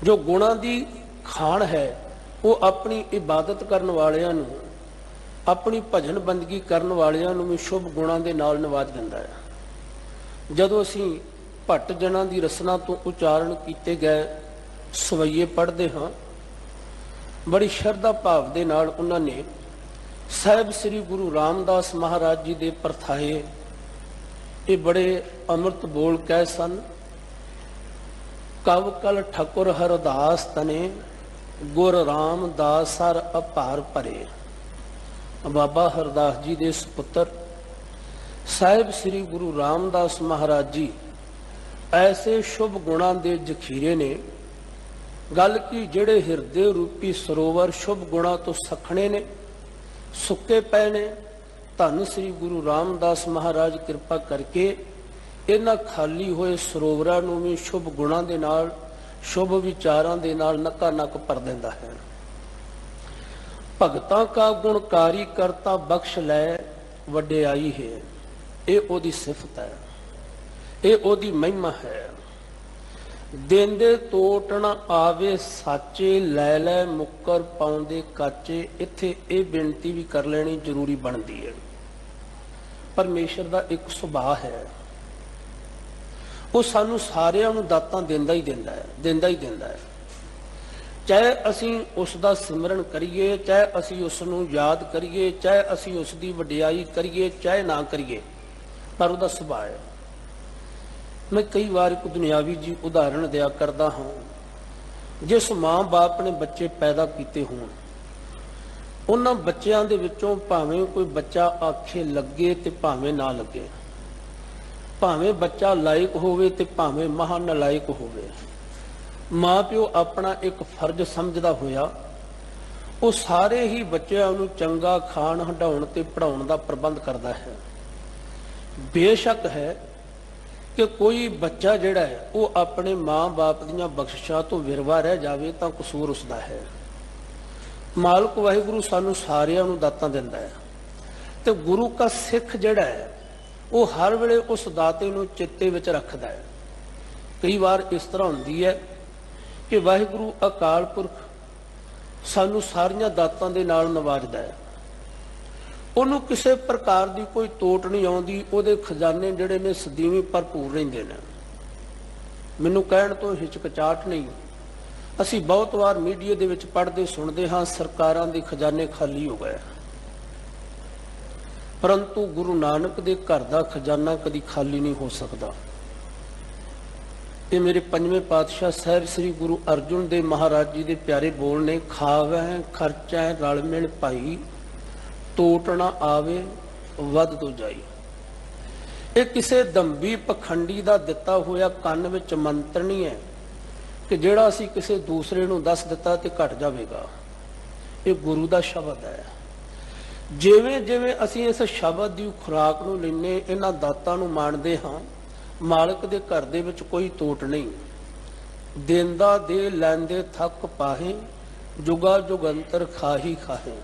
ਜੋ ਗੁਣਾਂ ਦੀ ਖਾਣ ਹੈ ਉਹ ਆਪਣੀ ਇਬਾਦਤ ਕਰਨ ਵਾਲਿਆਂ ਨੂੰ, ਆਪਣੀ ਭਜਨ ਬੰਦਗੀ ਕਰਨ ਵਾਲਿਆਂ ਨੂੰ ਵੀ ਸ਼ੁਭ ਗੁਣਾਂ ਦੇ ਨਾਲ ਨਿਵਾਜ ਦਿੰਦਾ ਹੈ। ਜਦੋਂ ਅਸੀਂ ਭੱਟ ਜਨਾਂ ਦੀ ਰਸਨਾ ਤੋਂ ਉਚਾਰਨ ਕੀਤੇ ਗਏ ਸਵਈਏ ਪੜ੍ਹਦੇ ਹਾਂ, ਬੜੀ ਸ਼ਰਧਾ ਭਾਵ ਦੇ ਨਾਲ ਉਹਨਾਂ ਨੇ ਸਾਹਿਬ ਸ੍ਰੀ ਗੁਰੂ ਰਾਮਦਾਸ ਮਹਾਰਾਜ ਜੀ ਦੇ ਪਰਥਾਏ ਇਹ ਬੜੇ ਅੰਮ੍ਰਿਤ ਬੋਲ ਕਹੇ ਸਨ। ਕਵ ਕਲ ਠਕੁਰ ਹਰਦਾਸ ਤਨੇ, ਗੁਰ ਰਾਮਦਾਸ ਹਰ ਅਪਾਰ ਭਰੇ। ਬਾਬਾ ਹਰਦਾਸ ਜੀ ਦੇ ਸੁਪੁੱਤਰ ਸਾਹਿਬ ਸ੍ਰੀ ਗੁਰੂ ਰਾਮਦਾਸ ਮਹਾਰਾਜ ਜੀ ਐਸੇ ਸ਼ੁਭ ਗੁਣਾਂ ਦੇ ਜ਼ਖੀਰੇ ਨੇ, ਗੱਲ ਕੀ ਜਿਹੜੇ ਹਿਰਦੇ ਰੂਪੀ ਸਰੋਵਰ ਸ਼ੁਭ ਗੁਣਾਂ ਤੋਂ ਸਖਣੇ ਨੇ, ਸੁੱਕੇ ਪਏ ਨੇ। ਧੰਨ ਸ੍ਰੀ ਗੁਰੂ ਰਾਮਦਾਸ ਮਹਾਰਾਜ ਕਿਰਪਾ ਕਰਕੇ ਇਹਨਾਂ ਖਾਲੀ ਹੋਏ ਸਰੋਵਰਾਂ ਨੂੰ ਵੀ ਸ਼ੁਭ ਗੁਣਾਂ ਦੇ ਨਾਲ, ਸ਼ੁਭ ਵਿਚਾਰਾਂ ਦੇ ਨਾਲ ਨਕਾ ਨਕ ਭਰ ਦਿੰਦਾ ਹੈ। ਭਗਤਾਂ ਕਾ ਗੁਣਕਾਰੀ ਕਰਤਾ ਬਖਸ਼ ਲੈ ਵਡਿਆਈ ਹੈ। ਇਹ ਉਹਦੀ ਸਿਫਤ ਹੈ, ਇਹ ਉਹਦੀ ਮਹਿਮਾ ਹੈ। ਦੇਂਦੇ ਤੋਟ ਨਾ ਆਵੇ ਸਾਚੇ, ਲੈ ਲੈ ਮੁੱਕਰ ਪਾਉਂਦੇ ਕਾਚੇ। ਇੱਥੇ ਇਹ ਬੇਨਤੀ ਵੀ ਕਰ ਲੈਣੀ ਜ਼ਰੂਰੀ ਬਣਦੀ ਹੈ। ਪਰਮੇਸ਼ਰ ਦਾ ਇੱਕ ਸੁਭਾਅ ਹੈ, ਉਹ ਸਾਨੂੰ ਸਾਰਿਆਂ ਨੂੰ ਦਾਤਾਂ ਦਿੰਦਾ ਹੀ ਦਿੰਦਾ ਹੈ, ਦਿੰਦਾ ਹੀ ਦਿੰਦਾ ਹੈ। ਚਾਹੇ ਅਸੀਂ ਉਸ ਦਾ ਸਿਮਰਨ ਕਰੀਏ, ਚਾਹੇ ਅਸੀਂ ਉਸ ਨੂੰ ਯਾਦ ਕਰੀਏ, ਚਾਹੇ ਅਸੀਂ ਉਸ ਦੀ ਵਡਿਆਈ ਕਰੀਏ, ਚਾਹੇ ਨਾ ਕਰੀਏ, ਪਰ ਉਹਦਾ ਸੁਭਾਅ ਹੈ। ਮੈਂ ਕਈ ਵਾਰ ਇੱਕ ਦੁਨਿਆਵੀ ਜੀ ਉਦਾਹਰਣ ਦਿਆ ਕਰਦਾ ਹਾਂ। ਜਿਸ ਮਾਂ ਬਾਪ ਨੇ ਬੱਚੇ ਪੈਦਾ ਕੀਤੇ ਹੋਣ, ਉਹਨਾਂ ਬੱਚਿਆਂ ਦੇ ਵਿੱਚੋਂ ਭਾਵੇਂ ਕੋਈ ਬੱਚਾ ਆਖੇ ਲੱਗੇ ਤੇ ਭਾਵੇਂ ਨਾ ਲੱਗੇ, ਭਾਵੇਂ ਬੱਚਾ ਲਾਇਕ ਹੋਵੇ ਤੇ ਭਾਵੇਂ ਮਹਾ ਨਲਾਇਕ ਹੋਵੇ, ਮਾਂ ਪਿਓ ਆਪਣਾ ਇੱਕ ਫਰਜ਼ ਸਮਝਦਾ ਹੋਇਆ ਉਹ ਸਾਰੇ ਹੀ ਬੱਚਿਆਂ ਨੂੰ ਚੰਗਾ ਖਾਣ ਹੰਡਾਉਣ ਤੇ ਪੜ੍ਹਾਉਣ ਦਾ ਪ੍ਰਬੰਧ ਕਰਦਾ ਹੈ। ਬੇਸ਼ੱਕ ਹੈ ਕਿ ਕੋਈ ਬੱਚਾ ਜਿਹੜਾ ਹੈ ਉਹ ਆਪਣੇ ਮਾਂ-ਬਾਪ ਦੀਆਂ ਬਖਸ਼ਿਸ਼ਾਂ ਤੋਂ ਵਿਰਵਾ ਰਹਿ ਜਾਵੇ ਤਾਂ ਕਸੂਰ ਉਸਦਾ ਹੈ। ਮਾਲਕ ਵਾਹਿਗੁਰੂ ਸਾਨੂੰ ਸਾਰਿਆਂ ਨੂੰ ਦਾਤਾਂ ਦਿੰਦਾ ਹੈ, ਤੇ ਗੁਰੂ ਦਾ ਸਿੱਖ ਜਿਹੜਾ ਹੈ ਉਹ ਹਰ ਵੇਲੇ ਉਸ ਦਾਤੇ ਨੂੰ ਚਿੱਤੇ ਵਿੱਚ ਰੱਖਦਾ ਹੈ। ਕਈ ਵਾਰ ਇਸ ਤਰ੍ਹਾਂ ਹੁੰਦੀ ਹੈ ਕਿ ਵਾਹਿਗੁਰੂ ਅਕਾਲ ਪੁਰਖ ਸਾਨੂੰ ਸਾਰੀਆਂ ਦਾਤਾਂ ਦੇ ਨਾਲ ਨਵਾਜਦਾ ਹੈ, ਉਹਨੂੰ ਕਿਸੇ ਪ੍ਰਕਾਰ ਦੀ ਕੋਈ ਤੋਟ ਨਹੀਂ ਆਉਂਦੀ, ਉਹਦੇ ਖਜ਼ਾਨੇ ਜਿਹੜੇ ਨੇ ਸਦੀਵੀਂ ਭਰਪੂਰ ਰਹਿੰਦੇ ਨੇ। ਮੈਨੂੰ ਕਹਿਣ ਤੋਂ ਹਿਚਕਚਾਹਟ ਨਹੀਂ, ਅਸੀਂ ਬਹੁਤ ਵਾਰ ਮੀਡੀਆ ਦੇ ਵਿੱਚ ਪੜ੍ਹਦੇ ਸੁਣਦੇ ਹਾਂ ਸਰਕਾਰਾਂ ਦੇ ਖਜ਼ਾਨੇ ਖਾਲੀ ਹੋ ਗਏ, ਪਰੰਤੂ ਗੁਰੂ ਨਾਨਕ ਦੇ ਘਰ ਦਾ ਖਜ਼ਾਨਾ ਕਦੀ ਖਾਲੀ ਨਹੀਂ ਹੋ ਸਕਦਾ। ਇਹ ਮੇਰੇ ਪੰਜਵੇਂ ਪਾਤਸ਼ਾਹ ਸਾਹਿਬ ਸ੍ਰੀ ਗੁਰੂ ਅਰਜਨ ਦੇਵ ਮਹਾਰਾਜ ਜੀ ਦੇ ਪਿਆਰੇ ਬੋਲ ਨੇ, ਖਾਵੈ ਖਰਚੈ ਰਲ ਮਿਲ ਭਾਈ, ਟੋਟ ਨਾ ਆਵੇ ਵੱਧ ਤੋਂ ਜਾਈ। ਇਹ ਕਿਸੇ ਦੰਭੀ ਪਖੰਡੀ ਦਾ ਦਿੱਤਾ ਹੋਇਆ ਕੰਨ ਵਿੱਚ ਮੰਤਰ ਨਹੀਂ ਹੈ ਕਿ ਜਿਹੜਾ ਅਸੀਂ ਕਿਸੇ ਦੂਸਰੇ ਨੂੰ ਦੱਸ ਦਿੱਤਾ ਤੇ ਘਟ ਜਾਵੇਗਾ। ਇਹ ਗੁਰੂ ਦਾ ਸ਼ਬਦ ਹੈ। ਜਿਵੇਂ ਜਿਵੇਂ ਅਸੀਂ ਇਸ ਸ਼ਬਦ ਦੀ ਖੁਰਾਕ ਨੂੰ ਲੈਨੇ, ਇਹਨਾਂ ਦਾਤਾਂ ਨੂੰ ਮਾਣਦੇ ਹਾਂ, ਮਾਲਕ ਦੇ ਘਰ ਦੇ ਵਿੱਚ ਕੋਈ ਤੋਟ ਨਹੀਂ। ਦੇਂਦਾ ਦੇ ਲੈਂਦੇ ਥੱਕ ਪਾਹੇ, ਜੁਗਾ ਜੁਗੰਤਰ ਖਾਹੀ ਖਾਹੇ।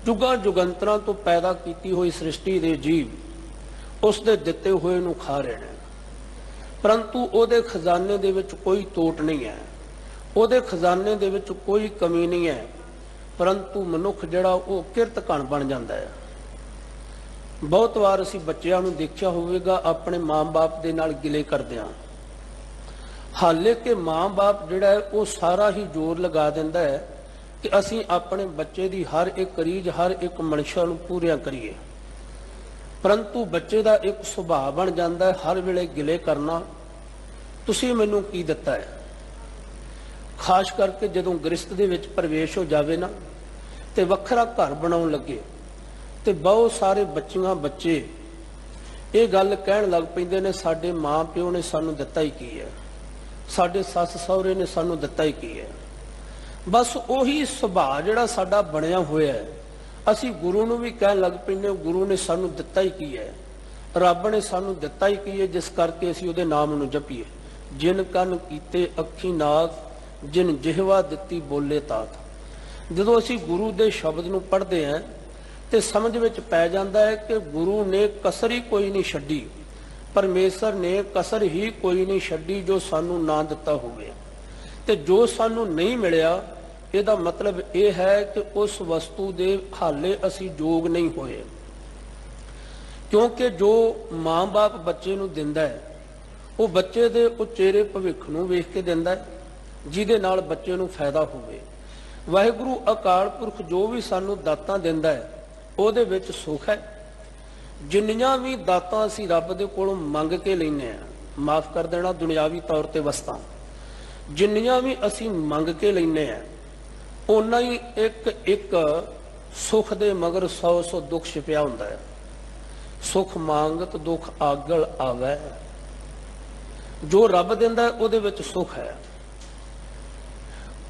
ਜੁਗਾ ਜੁਗੰਤਰਾਂ ਤੋਂ ਪੈਦਾ ਕੀਤੀ ਹੋਈ ਸ੍ਰਿਸ਼ਟੀ ਦੇ ਜੀਵ ਉਸ ਦੇ ਦਿੱਤੇ ਹੋਏ ਨੂੰ ਖਾ ਰਹੇ ਨੇ, ਪਰੰਤੂ ਉਹਦੇ ਖਜ਼ਾਨੇ ਦੇ ਵਿੱਚ ਕੋਈ ਤੋਟ ਨਹੀਂ ਹੈ, ਉਹਦੇ ਖਜ਼ਾਨੇ ਦੇ ਵਿੱਚ ਕੋਈ ਕਮੀ ਨਹੀਂ ਹੈ, ਪਰੰਤੂ ਮਨੁੱਖ ਜਿਹੜਾ ਉਹ ਕਿਰਤ ਘਣ ਬਣ ਜਾਂਦਾ ਹੈ। ਬਹੁਤ ਵਾਰ ਅਸੀਂ ਬੱਚਿਆਂ ਨੂੰ ਦੇਖਿਆ ਹੋਵੇਗਾ ਆਪਣੇ ਮਾਂ-ਬਾਪ ਦੇ ਨਾਲ ਗਿਲੇ ਕਰਦਿਆਂ, ਹਾਲੇ ਕਿ ਮਾਂ-ਬਾਪ ਜਿਹੜਾ ਹੈ ਉਹ ਸਾਰਾ ਹੀ ਜ਼ੋਰ ਲਗਾ ਦਿੰਦਾ ਹੈ ਕਿ ਅਸੀਂ ਆਪਣੇ ਬੱਚੇ ਦੀ ਹਰ ਇੱਕ ਰੀਝ, ਹਰ ਇੱਕ ਮਨਸ਼ਾ ਨੂੰ ਪੂਰੀਆਂ ਕਰੀਏ, ਪਰੰਤੂ ਬੱਚੇ ਦਾ ਇੱਕ ਸੁਭਾਅ ਬਣ ਜਾਂਦਾ ਹੈ ਹਰ ਵੇਲੇ ਗਿਲੇ ਕਰਨਾ। ਤੁਸੀਂ ਮੈਨੂੰ ਕੀ ਦਿੱਤਾ ਹੈ? ਖਾਸ ਕਰਕੇ ਜਦੋਂ ਗ੍ਰਸਤ ਦੇ ਵਿੱਚ ਪ੍ਰਵੇਸ਼ ਹੋ ਜਾਵੇ ਨਾ ਤੇ ਵੱਖਰਾ ਘਰ ਬਣਾਉਣ ਲੱਗੇ ਤੇ ਬਹੁਤ ਸਾਰੇ ਬੱਚੀਆਂ ਬੱਚੇ ਇਹ ਗੱਲ ਕਹਿਣ ਲੱਗ ਪੈਂਦੇ ਨੇ, ਸਾਡੇ ਮਾਂ ਪਿਓ ਨੇ ਸਾਨੂੰ ਦਿੱਤਾ ਹੀ ਕੀ ਹੈ, ਸਾਡੇ ਸੱਸ ਸਹੁਰੇ ਨੇ ਸਾਨੂੰ ਦਿੱਤਾ ਹੀ ਕੀ ਹੈ। ਬਸ ਉਹੀ ਸੁਭਾਅ ਜਿਹੜਾ ਸਾਡਾ ਬਣਿਆ ਹੋਇਆ ਹੈ, ਅਸੀਂ ਗੁਰੂ ਨੂੰ ਵੀ ਕਹਿਣ ਲੱਗ ਪੈਂਦੇ, ਗੁਰੂ ਨੇ ਸਾਨੂੰ ਦਿੱਤਾ ਹੀ ਕੀ ਹੈ, ਰੱਬ ਨੇ ਸਾਨੂੰ ਦਿੱਤਾ ਹੀ ਕੀ ਹੈ, ਜਿਸ ਕਰਕੇ ਅਸੀਂ ਉਹਦੇ ਨਾਮ ਨੂੰ ਜਪੀਏ। ਜਿਨ ਕੰਨ ਕੀਤੇ ਅੱਖੀ ਨਾਗ, ਜਿਨ ਜਿਹਵਾ ਦਿੱਤੀ ਬੋਲੇ ਤਾਤ। ਜਦੋਂ ਅਸੀਂ ਗੁਰੂ ਦੇ ਸ਼ਬਦ ਨੂੰ ਪੜ੍ਹਦੇ ਹਾਂ ਤੇ ਸਮਝ ਵਿੱਚ ਪੈ ਜਾਂਦਾ ਹੈ ਕਿ ਗੁਰੂ ਨੇ ਕਸਰ ਹੀ ਕੋਈ ਨਹੀਂ ਛੱਡੀ, ਪਰਮੇਸ਼ਰ ਨੇ ਕਸਰ ਹੀ ਕੋਈ ਨਹੀਂ ਛੱਡੀ ਜੋ ਸਾਨੂੰ ਨਾ ਦਿੱਤਾ ਹੋਵੇ। ਤੇ ਜੋ ਸਾਨੂੰ ਨਹੀਂ ਮਿਲਿਆ, ਇਹਦਾ ਮਤਲਬ ਇਹ ਹੈ ਕਿ ਉਸ ਵਸਤੂ ਦੇ ਹਾਲੇ ਅਸੀਂ ਯੋਗ ਨਹੀਂ ਹੋਏ, ਕਿਉਂਕਿ ਜੋ ਮਾਂ-ਬਾਪ ਬੱਚੇ ਨੂੰ ਦਿੰਦਾ ਹੈ ਉਹ ਬੱਚੇ ਦੇ ਉਚੇਰੇ ਭਵਿੱਖ ਨੂੰ ਵੇਖ ਕੇ ਦਿੰਦਾ ਹੈ, ਜਿਹਦੇ ਨਾਲ ਬੱਚੇ ਨੂੰ ਫਾਇਦਾ ਹੋਵੇ। ਵਾਹਿਗੁਰੂ ਅਕਾਲ ਪੁਰਖ ਜੋ ਵੀ ਸਾਨੂੰ ਦਾਤਾਂ ਦਿੰਦਾ ਹੈ ਉਹਦੇ ਵਿੱਚ ਸੁੱਖ ਹੈ। ਜਿੰਨੀਆਂ ਵੀ ਦਾਤਾਂ ਅਸੀਂ ਰੱਬ ਦੇ ਕੋਲੋਂ ਮੰਗ ਕੇ ਲੈਂਦੇ ਹਾਂ, ਮਾਫ ਕਰ ਦੇਣਾ ਦੁਨਿਆਵੀ ਤੌਰ ਤੇ ਵਸਤਾਂ, ਜਿੰਨੀਆਂ ਵੀ ਅਸੀਂ ਮੰਗ ਕੇ ਲੈਂਦੇ ਹਾਂ, ਓਨਾ ਹੀ ਇੱਕ ਇੱਕ ਸੁੱਖ ਦੇ ਮਗਰ 100 ਦੁੱਖ ਛਿਪਿਆ ਹੁੰਦਾ ਹੈ। ਸੁੱਖ ਮੰਗਤ ਦੁੱਖ ਆਗਲ ਆਵੈ। ਜੋ ਰੱਬ ਦਿੰਦਾ ਉਹਦੇ ਵਿੱਚ ਸੁੱਖ ਹੈ,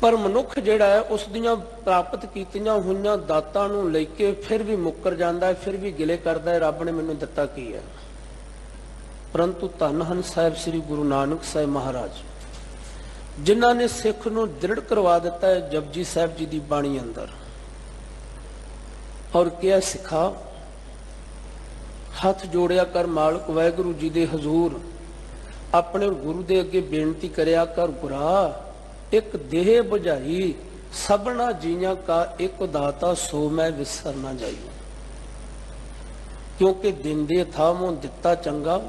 ਪਰ ਮਨੁੱਖ ਜਿਹੜਾ ਹੈ ਉਸ ਦੀਆਂ ਪ੍ਰਾਪਤ ਕੀਤੀਆਂ ਹੋਈਆਂ ਦਾਤਾਂ ਨੂੰ ਲੈ ਕੇ ਫਿਰ ਵੀ ਮੁੱਕਰ ਜਾਂਦਾ ਹੈ, ਫਿਰ ਵੀ ਗਿਲੇ ਕਰਦਾ ਹੈ, ਰੱਬ ਨੇ ਮੈਨੂੰ ਦਿੱਤਾ ਕੀ ਹੈ। ਪਰੰਤੂ ਧੰਨ ਹਨ ਸਾਹਿਬ ਸ੍ਰੀ ਗੁਰੂ ਨਾਨਕ ਸਾਹਿਬ ਮਹਾਰਾਜ, ਜਿਨ੍ਹਾਂ ਨੇ ਸਿੱਖ ਨੂੰ ਦ੍ਰਿੜ ਕਰਵਾ ਦਿੱਤਾ ਹੈ ਜਪਜੀ ਸਾਹਿਬ ਜੀ ਦੀ ਬਾਣੀ ਅੰਦਰ, ਔਰ ਕਿਹਾ ਸਿੱਖਾ ਹੱਥ ਜੋੜਿਆ ਕਰ ਮਾਲਕ ਵਾਹਿਗੁਰੂ ਜੀ ਦੇ ਹਜ਼ੂਰ, ਆਪਣੇ ਗੁਰੂ ਦੇ ਅੱਗੇ ਬੇਨਤੀ ਕਰਿਆ ਕਰ, ਗੁਰਾ ਇੱਕ ਦੇਹ ਬੁਝਾਈ ਸਭਨਾ ਜੀਆਂ ਕਾ ਇੱਕ ਦਾਤਾ, ਸੋ ਮੈਂ ਵਿਸਰ ਨਾ ਜਾਈ। ਕਿਉਂਕਿ ਦਿੰਦੇ ਥਾਮੋਂ ਦਿੱਤਾ ਚੰਗਾ,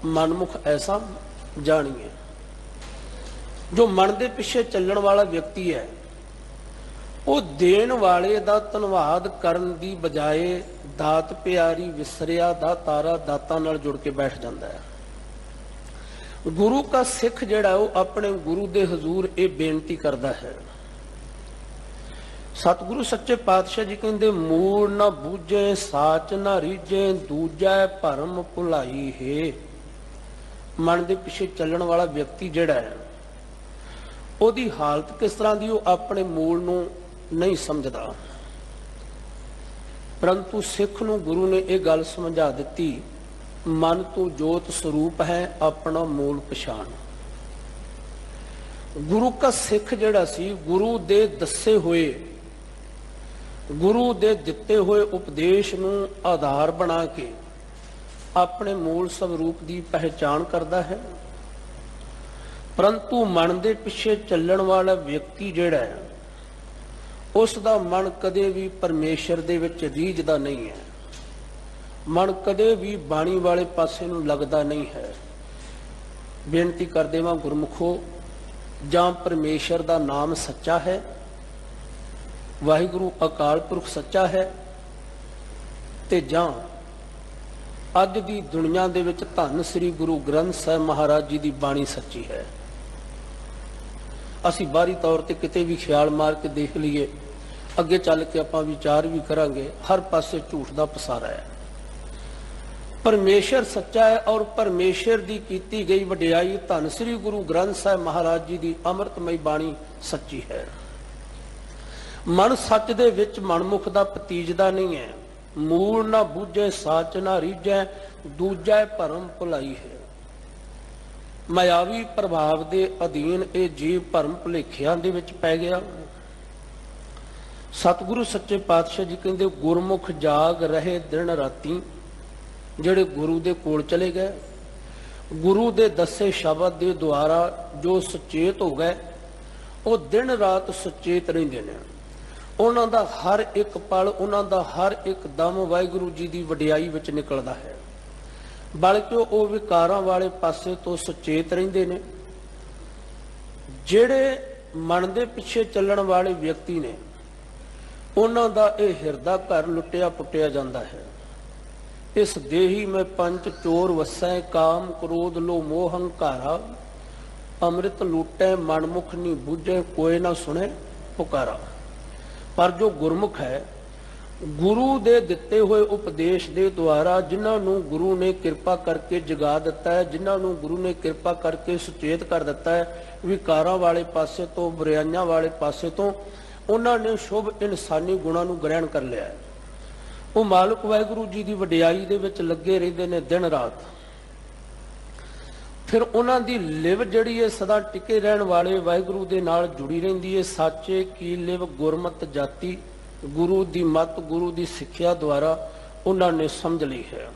ਮਨਮੁਖ ਐਸਾ ਜਾਣੀਏ। ਜੋ ਮਨ ਦੇ ਪਿੱਛੇ ਚੱਲਣ ਵਾਲਾ ਵਿਅਕਤੀ ਹੈ ਉਹ ਦੇਣ ਵਾਲੇ ਦਾ ਧੰਨਵਾਦ ਕਰਨ ਦੀ ਬਜਾਏ ਦਾਤ ਪਿਆਰੀ ਵਿਸਰਿਆ ਦਾ ਤਾਰਾ ਦਾਤਾਂ ਨਾਲ ਜੁੜ ਕੇ ਬੈਠ ਜਾਂਦਾ ਹੈ। ਗੁਰੂ ਦਾ ਸਿੱਖ ਜਿਹੜਾ ਉਹ ਆਪਣੇ ਗੁਰੂ ਦੇ ਹਜ਼ੂਰ ਇਹ ਬੇਨਤੀ ਕਰਦਾ ਹੈ। ਸਤਿਗੁਰੂ ਸੱਚੇ ਪਾਤਸ਼ਾਹ ਜੀ ਕਹਿੰਦੇ, ਮੂਲ ਨਾ ਬੂਝੇ ਸਾਚ ਨਾ ਰੀਝੇ, ਦੂਜਾ ਭਰਮ ਭੁਲਾਈ ਹੈ। ਮਨ ਦੇ ਪਿੱਛੇ ਚੱਲਣ ਵਾਲਾ ਵਿਅਕਤੀ ਜਿਹੜਾ ਹੈ ਉਹਦੀ ਹਾਲਤ ਕਿਸ ਤਰ੍ਹਾਂ ਦੀ, ਉਹ ਆਪਣੇ ਮੂਲ ਨੂੰ ਨਹੀਂ ਸਮਝਦਾ। ਪਰੰਤੂ ਸਿੱਖ ਨੂੰ ਗੁਰੂ ਨੇ ਇਹ ਗੱਲ ਸਮਝਾ ਦਿੱਤੀ, ਮਨ ਤੂੰ ਜੋਤ ਸਰੂਪ ਹੈ, ਆਪਣਾ ਮੂਲ ਪਛਾਣ। ਗੁਰੂ ਦਾ ਸਿੱਖ ਜਿਹੜਾ ਸੀ, ਗੁਰੂ ਦੇ ਦੱਸੇ ਹੋਏ ਗੁਰੂ ਦੇ ਦਿੱਤੇ ਹੋਏ ਉਪਦੇਸ਼ ਨੂੰ ਆਧਾਰ ਬਣਾ ਕੇ ਆਪਣੇ ਮੂਲ ਸਵਰੂਪ ਦੀ ਪਹਿਚਾਣ ਕਰਦਾ ਹੈ। ਪਰੰਤੂ ਮਨ ਦੇ ਪਿੱਛੇ ਚੱਲਣ ਵਾਲਾ ਵਿਅਕਤੀ ਜਿਹੜਾ ਹੈ, ਉਸ ਦਾ ਮਨ ਕਦੇ ਵੀ ਪਰਮੇਸ਼ਰ ਦੇ ਵਿੱਚ ਰੀਝਦਾ ਨਹੀਂ ਹੈ। ਮਨ ਕਦੇ ਵੀ ਬਾਣੀ ਵਾਲੇ ਪਾਸੇ ਨੂੰ ਲੱਗਦਾ ਨਹੀਂ ਹੈ। ਬੇਨਤੀ ਕਰਦੇ ਵਾਂ ਗੁਰਮੁਖੋ, ਜਾਂ ਪਰਮੇਸ਼ਰ ਦਾ ਨਾਮ ਸੱਚਾ ਹੈ, ਵਾਹਿਗੁਰੂ ਅਕਾਲ ਪੁਰਖ ਸੱਚਾ ਹੈ, ਤੇ ਜਾਂ ਅੱਜ ਦੀ ਦੁਨੀਆ ਦੇ ਵਿੱਚ ਧੰਨ ਸ੍ਰੀ ਗੁਰੂ ਗ੍ਰੰਥ ਸਾਹਿਬ ਮਹਾਰਾਜ ਜੀ ਦੀ ਬਾਣੀ ਸੱਚੀ ਹੈ। ਅਸੀਂ ਬਾਹਰੀ ਤੌਰ ਤੇ ਕਿਤੇ ਵੀ ਖਿਆਲ ਮਾਰ ਕੇ ਦੇਖ ਲਈਏ, ਅੱਗੇ ਚੱਲ ਕੇ ਆਪਾਂ ਵਿਚਾਰ ਵੀ ਕਰਾਂਗੇ, ਹਰ ਪਾਸੇ ਝੂਠ ਦਾ ਪਸਾਰਾ ਹੈ। ਪਰਮੇਸ਼ਰ ਸੱਚਾ ਹੈ ਔਰ ਪਰਮੇਸ਼ਰ ਦੀ ਕੀਤੀ ਗਈ ਵਡਿਆਈ ਧੰਨ ਸ੍ਰੀ ਗੁਰੂ ਗ੍ਰੰਥ ਸਾਹਿਬ ਮਹਾਰਾਜ ਜੀ ਦੀ ਅੰਮ੍ਰਿਤਮਈ ਬਾਣੀ ਸੱਚੀ ਹੈ। ਮਨ ਸੱਚ ਦੇ ਵਿੱਚ ਮਨਮੁਖ ਦਾ ਪਤੀਜਦਾ ਨਹੀਂ ਹੈ। ਮੂਲ ਨਾ ਬੂਝੇ ਸਾਚ ਨਾ ਰੀਝੈ, ਦੂਜੈ ਭਰਮ ਭੁਲਾਈ ਹੈ। ਮਾਇਆਵੀ ਪ੍ਰਭਾਵ ਦੇ ਅਧੀਨ ਇਹ ਜੀਵ ਭਰਮ ਭੁਲੇਖਿਆਂ ਦੇ ਵਿੱਚ ਪੈ ਗਿਆ। ਸਤਿਗੁਰੂ ਸੱਚੇ ਪਾਤਸ਼ਾਹ ਜੀ ਕਹਿੰਦੇ, ਗੁਰਮੁਖ ਜਾਗ ਰਹੇ ਦਿਨ ਰਾਤੀ। ਜਿਹੜੇ ਗੁਰੂ ਦੇ ਕੋਲ ਚਲੇ ਗਏ, ਗੁਰੂ ਦੇ ਦੱਸੇ ਸ਼ਬਦ ਦੇ ਦੁਆਰਾ ਜੋ ਸੁਚੇਤ ਹੋ ਗਏ, ਉਹ ਦਿਨ ਰਾਤ ਸੁਚੇਤ ਰਹਿੰਦੇ ਨੇ। ਉਹਨਾਂ ਦਾ ਹਰ ਇੱਕ ਪਲ, ਉਹਨਾਂ ਦਾ ਹਰ ਇੱਕ ਦਮ ਵਾਹਿਗੁਰੂ ਜੀ ਦੀ ਵਡਿਆਈ ਵਿੱਚ ਨਿਕਲਦਾ ਹੈ। ਬਲਕਿ ਉਹ ਵਿਕਾਰਾਂ ਵਾਲੇ ਪਾਸੇ ਤੋਂ ਸੁਚੇਤ ਰਹਿੰਦੇ ਨੇ। ਜਿਹੜੇ ਮਨ ਦੇ ਪਿੱਛੇ ਚੱਲਣ ਵਾਲੇ ਵਿਅਕਤੀ ਨੇ, ਉਹਨਾਂ ਦਾ ਇਹ ਹਿਰਦਾ ਘਰ ਲੁੱਟਿਆ ਪੁੱਟਿਆ ਜਾਂਦਾ ਹੈ। ਇਸ ਦੇਹੀ ਮੈਂ ਪੰਚ ਚੋਰ ਵਸੈ, ਕਾਮ ਕ੍ਰੋਧ ਲੋ ਮੋਹ ਹੰਕਾਰਾ। ਅੰਮ੍ਰਿਤ ਲੂਟੈ ਮਨਮੁਖ ਨੀ ਬੁੱਝੇ, ਕੋਇ ਨਾ ਸੁਣੇ ਪੁਕਾਰਾ। ਪਰ ਜੋ ਗੁਰਮੁਖ ਹੈ, ਗੁਰੂ ਦੇ ਦਿੱਤੇ ਹੋਏ ਉਪਦੇਸ਼ ਦੇ ਦੁਆਰਾ, ਜਿਨ੍ਹਾਂ ਨੂੰ ਗੁਰੂ ਨੇ ਕਿਰਪਾ ਕਰਕੇ ਜਗਾ ਦਿੱਤਾ ਹੈ, ਜਿਨ੍ਹਾਂ ਨੂੰ ਗੁਰੂ ਨੇ ਕਿਰਪਾ ਕਰਕੇ ਸੁਚੇਤ ਕਰ ਦਿੱਤਾ ਹੈ ਵਿਕਾਰਾਂ ਵਾਲੇ ਪਾਸੇ ਤੋਂ, ਬੁਰਾਈਆਂ ਵਾਲੇ ਪਾਸੇ ਤੋਂ, ਉਹਨਾਂ ਨੇ ਸ਼ੁਭ ਇਨਸਾਨੀ ਗੁਣਾਂ ਨੂੰ ਗ੍ਰਹਿਣ ਕਰ ਲਿਆ ਹੈ। ਉਹ ਮਾਲਕ ਵਾਹਿਗੁਰੂ ਜੀ ਦੀ ਵਡਿਆਈ ਦੇ ਵਿੱਚ ਲੱਗੇ ਰਹਿੰਦੇ ਨੇ ਦਿਨ ਰਾਤ। ਫਿਰ ਉਹਨਾਂ ਦੀ ਲਿਵ ਜਿਹੜੀ ਹੈ ਸਦਾ ਟਿਕੇ ਰਹਿਣ ਵਾਲੇ ਵਾਹਿਗੁਰੂ ਦੇ ਨਾਲ ਜੁੜੀ ਰਹਿੰਦੀ ਹੈ। ਸਾਚੇ ਕੀ ਲਿਵ ਗੁਰਮਤਿ ਜਾਤੀ, ਗੁਰੂ ਦੀ ਮੱਤ, ਗੁਰੂ ਦੀ ਸਿੱਖਿਆ ਦੁਆਰਾ ਉਹਨਾਂ ਨੇ ਸਮਝ ਲਈ ਹੈ।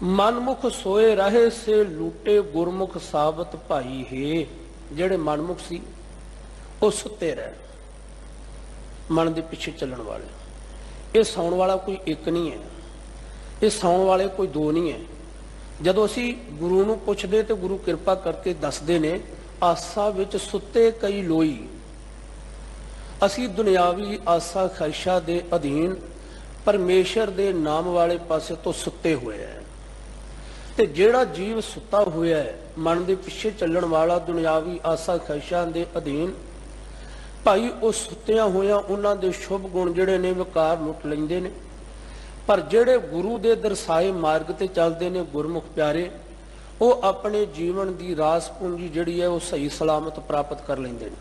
ਮਨਮੁਖ ਸੋਏ ਰਹੇ ਸੇ ਲੂਟੇ, ਗੁਰਮੁਖ ਸਾਬਤ ਭਾਈ ਹੈ। ਜਿਹੜੇ ਮਨਮੁਖ ਸੀ ਉਹ ਸੁੱਤੇ ਰਹੇ, ਮਨ ਦੇ ਪਿੱਛੇ ਚੱਲਣ ਵਾਲੇ। ਇਹ ਸੌਣ ਵਾਲਾ ਕੋਈ ਇੱਕ ਨਹੀਂ ਹੈ, ਇਹ ਸੌਣ ਵਾਲੇ ਕੋਈ ਦੋ ਨਹੀਂ ਹੈ। ਜਦੋਂ ਅਸੀਂ ਗੁਰੂ ਨੂੰ ਪੁੱਛਦੇ ਤੇ ਗੁਰੂ ਕਿਰਪਾ ਕਰਕੇ ਦੱਸਦੇ ਨੇ, ਆਸਾ ਵਿੱਚ ਸੁੱਤੇ ਕਈ ਲੋਈ। ਅਸੀਂ ਦੁਨਿਆਵੀ ਆਸਾ ਖਾਹਿਸ਼ਾਂ ਦੇ ਅਧੀਨ ਪਰਮੇਸ਼ਰ ਦੇ ਨਾਮ ਵਾਲੇ ਪਾਸੇ ਤੋਂ ਸੁੱਤੇ ਹੋਏ ਹੈ। ਤੇ ਜਿਹੜਾ ਜੀਵ ਸੁੱਤਾ ਹੋਇਆ ਹੈ, ਮਨ ਦੇ ਪਿੱਛੇ ਚੱਲਣ ਵਾਲਾ, ਦੁਨਿਆਵੀ ਆਸਾ ਖਾਹਿਸ਼ਾਂ ਦੇ ਅਧੀਨ, ਭਾਈ ਉਹ ਸੁੱਤਿਆਂ ਹੋਇਆਂ ਉਹਨਾਂ ਦੇ ਸ਼ੁਭ ਗੁਣ ਜਿਹੜੇ ਨੇ ਵਿਕਾਰ ਲੁੱਟ ਲੈਂਦੇ ਨੇ। ਪਰ ਜਿਹੜੇ ਗੁਰੂ ਦੇ ਦਰਸਾਏ ਮਾਰਗ ਤੇ ਚੱਲਦੇ ਨੇ ਗੁਰਮੁਖ ਪਿਆਰੇ, ਉਹ ਆਪਣੇ ਜੀਵਨ ਦੀ ਰਾਸ ਪੂੰਜੀ ਜਿਹੜੀ ਹੈ ਉਹ ਸਹੀ ਸਲਾਮਤ ਪ੍ਰਾਪਤ ਕਰ ਲੈਂਦੇ ਨੇ।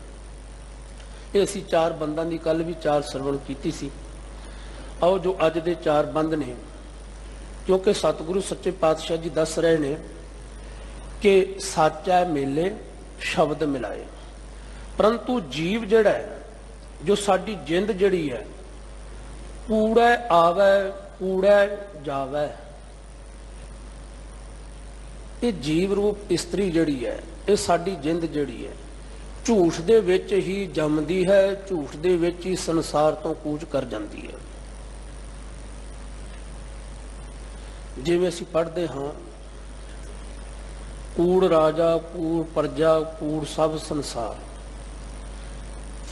ਇਹ ਅਸੀਂ ਚਾਰ ਬੰਦਾਂ ਦੀ ਕੱਲ ਵੀ ਚਾਰ ਸਰਵਣ ਕੀਤੀ ਸੀ। ਆਓ ਜੋ ਅੱਜ ਦੇ ਚਾਰ ਬੰਦ ਨੇ, ਕਿਉਂਕਿ ਸਤਿਗੁਰੂ ਸੱਚੇ ਪਾਤਸ਼ਾਹ ਜੀ ਦੱਸ ਰਹੇ ਨੇ ਕਿ ਸਾਚਾ ਮੇਲੇ ਸ਼ਬਦ ਮਿਲਾਏ। ਪਰੰਤੂ ਜੀਵ ਜਿਹੜਾ ਹੈ, ਜੋ ਸਾਡੀ ਜਿੰਦ ਜਿਹੜੀ ਹੈ, ਕੂੜੈ ਆਵੈ ਕੂੜੈ ਜਾਵੈ। ਇਹ ਜੀਵ ਰੂਪ ਇਸਤਰੀ ਜਿਹੜੀ ਹੈ, ਇਹ ਸਾਡੀ ਜਿੰਦ ਜਿਹੜੀ ਹੈ, ਝੂਠ ਦੇ ਵਿੱਚ ਹੀ ਜੰਮਦੀ ਹੈ, ਝੂਠ ਦੇ ਵਿੱਚ ਹੀ ਸੰਸਾਰ ਤੋਂ ਕੂਚ ਕਰ ਜਾਂਦੀ ਹੈ। ਜਿਵੇਂ ਅਸੀਂ ਪੜ੍ਹਦੇ ਹਾਂ, ਕੂੜ ਰਾਜਾ, ਕੂੜ ਪ੍ਰਜਾ, ਕੂੜ ਸਭ ਸੰਸਾਰ।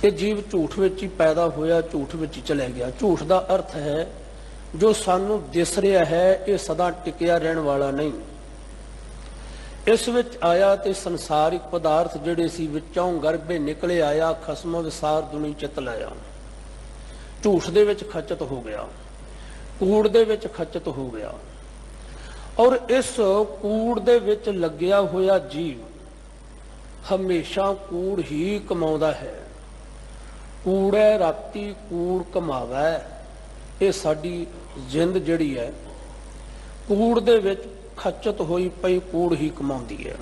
ਇਹ ਜੀਵ ਝੂਠ ਵਿੱਚ ਹੀ ਪੈਦਾ ਹੋਇਆ, ਝੂਠ ਵਿੱਚ ਹੀ ਚਲੇ ਗਿਆ। ਝੂਠ ਦਾ ਅਰਥ ਹੈ ਜੋ ਸਾਨੂੰ ਦਿਸ ਰਿਹਾ ਹੈ, ਇਹ ਸਦਾ ਟਿਕਿਆ ਰਹਿਣ ਵਾਲਾ ਨਹੀਂ। ਇਸ ਵਿੱਚ ਆਇਆ ਤੇ ਸੰਸਾਰਿਕ ਪਦਾਰਥ ਜਿਹੜੇ ਸੀ ਵਿੱਚੋਂ ਗਰਭੇ ਨਿਕਲੇ ਆਇਆ, ਖਸਮ ਵਿਸਾਰ ਦੁਨੀ ਚਿਤ ਲਾਇਆ। ਝੂਠ ਦੇ ਵਿੱਚ ਖਚਤ ਹੋ ਗਿਆ, ਕੂੜ ਦੇ ਵਿੱਚ ਖਚਤ ਹੋ ਗਿਆ। ਔਰ ਇਸ ਕੂੜ ਦੇ ਵਿੱਚ ਲੱਗਿਆ ਹੋਇਆ ਜੀਵ ਹਮੇਸ਼ਾ ਕੂੜ ਹੀ ਕਮਾਉਂਦਾ ਹੈ। ਕੂੜੈ ਰਾਤੀ ਕੂੜ ਕਮਾਵੈ। ਇਹ ਸਾਡੀ ਜਿੰਦ ਜਿਹੜੀ ਹੈ, ਕੂੜ ਦੇ ਵਿੱਚ ਖਚਤ ਹੋਈ ਪਈ ਕੂੜ ਹੀ ਕਮਾਉਂਦੀ ਹੈ।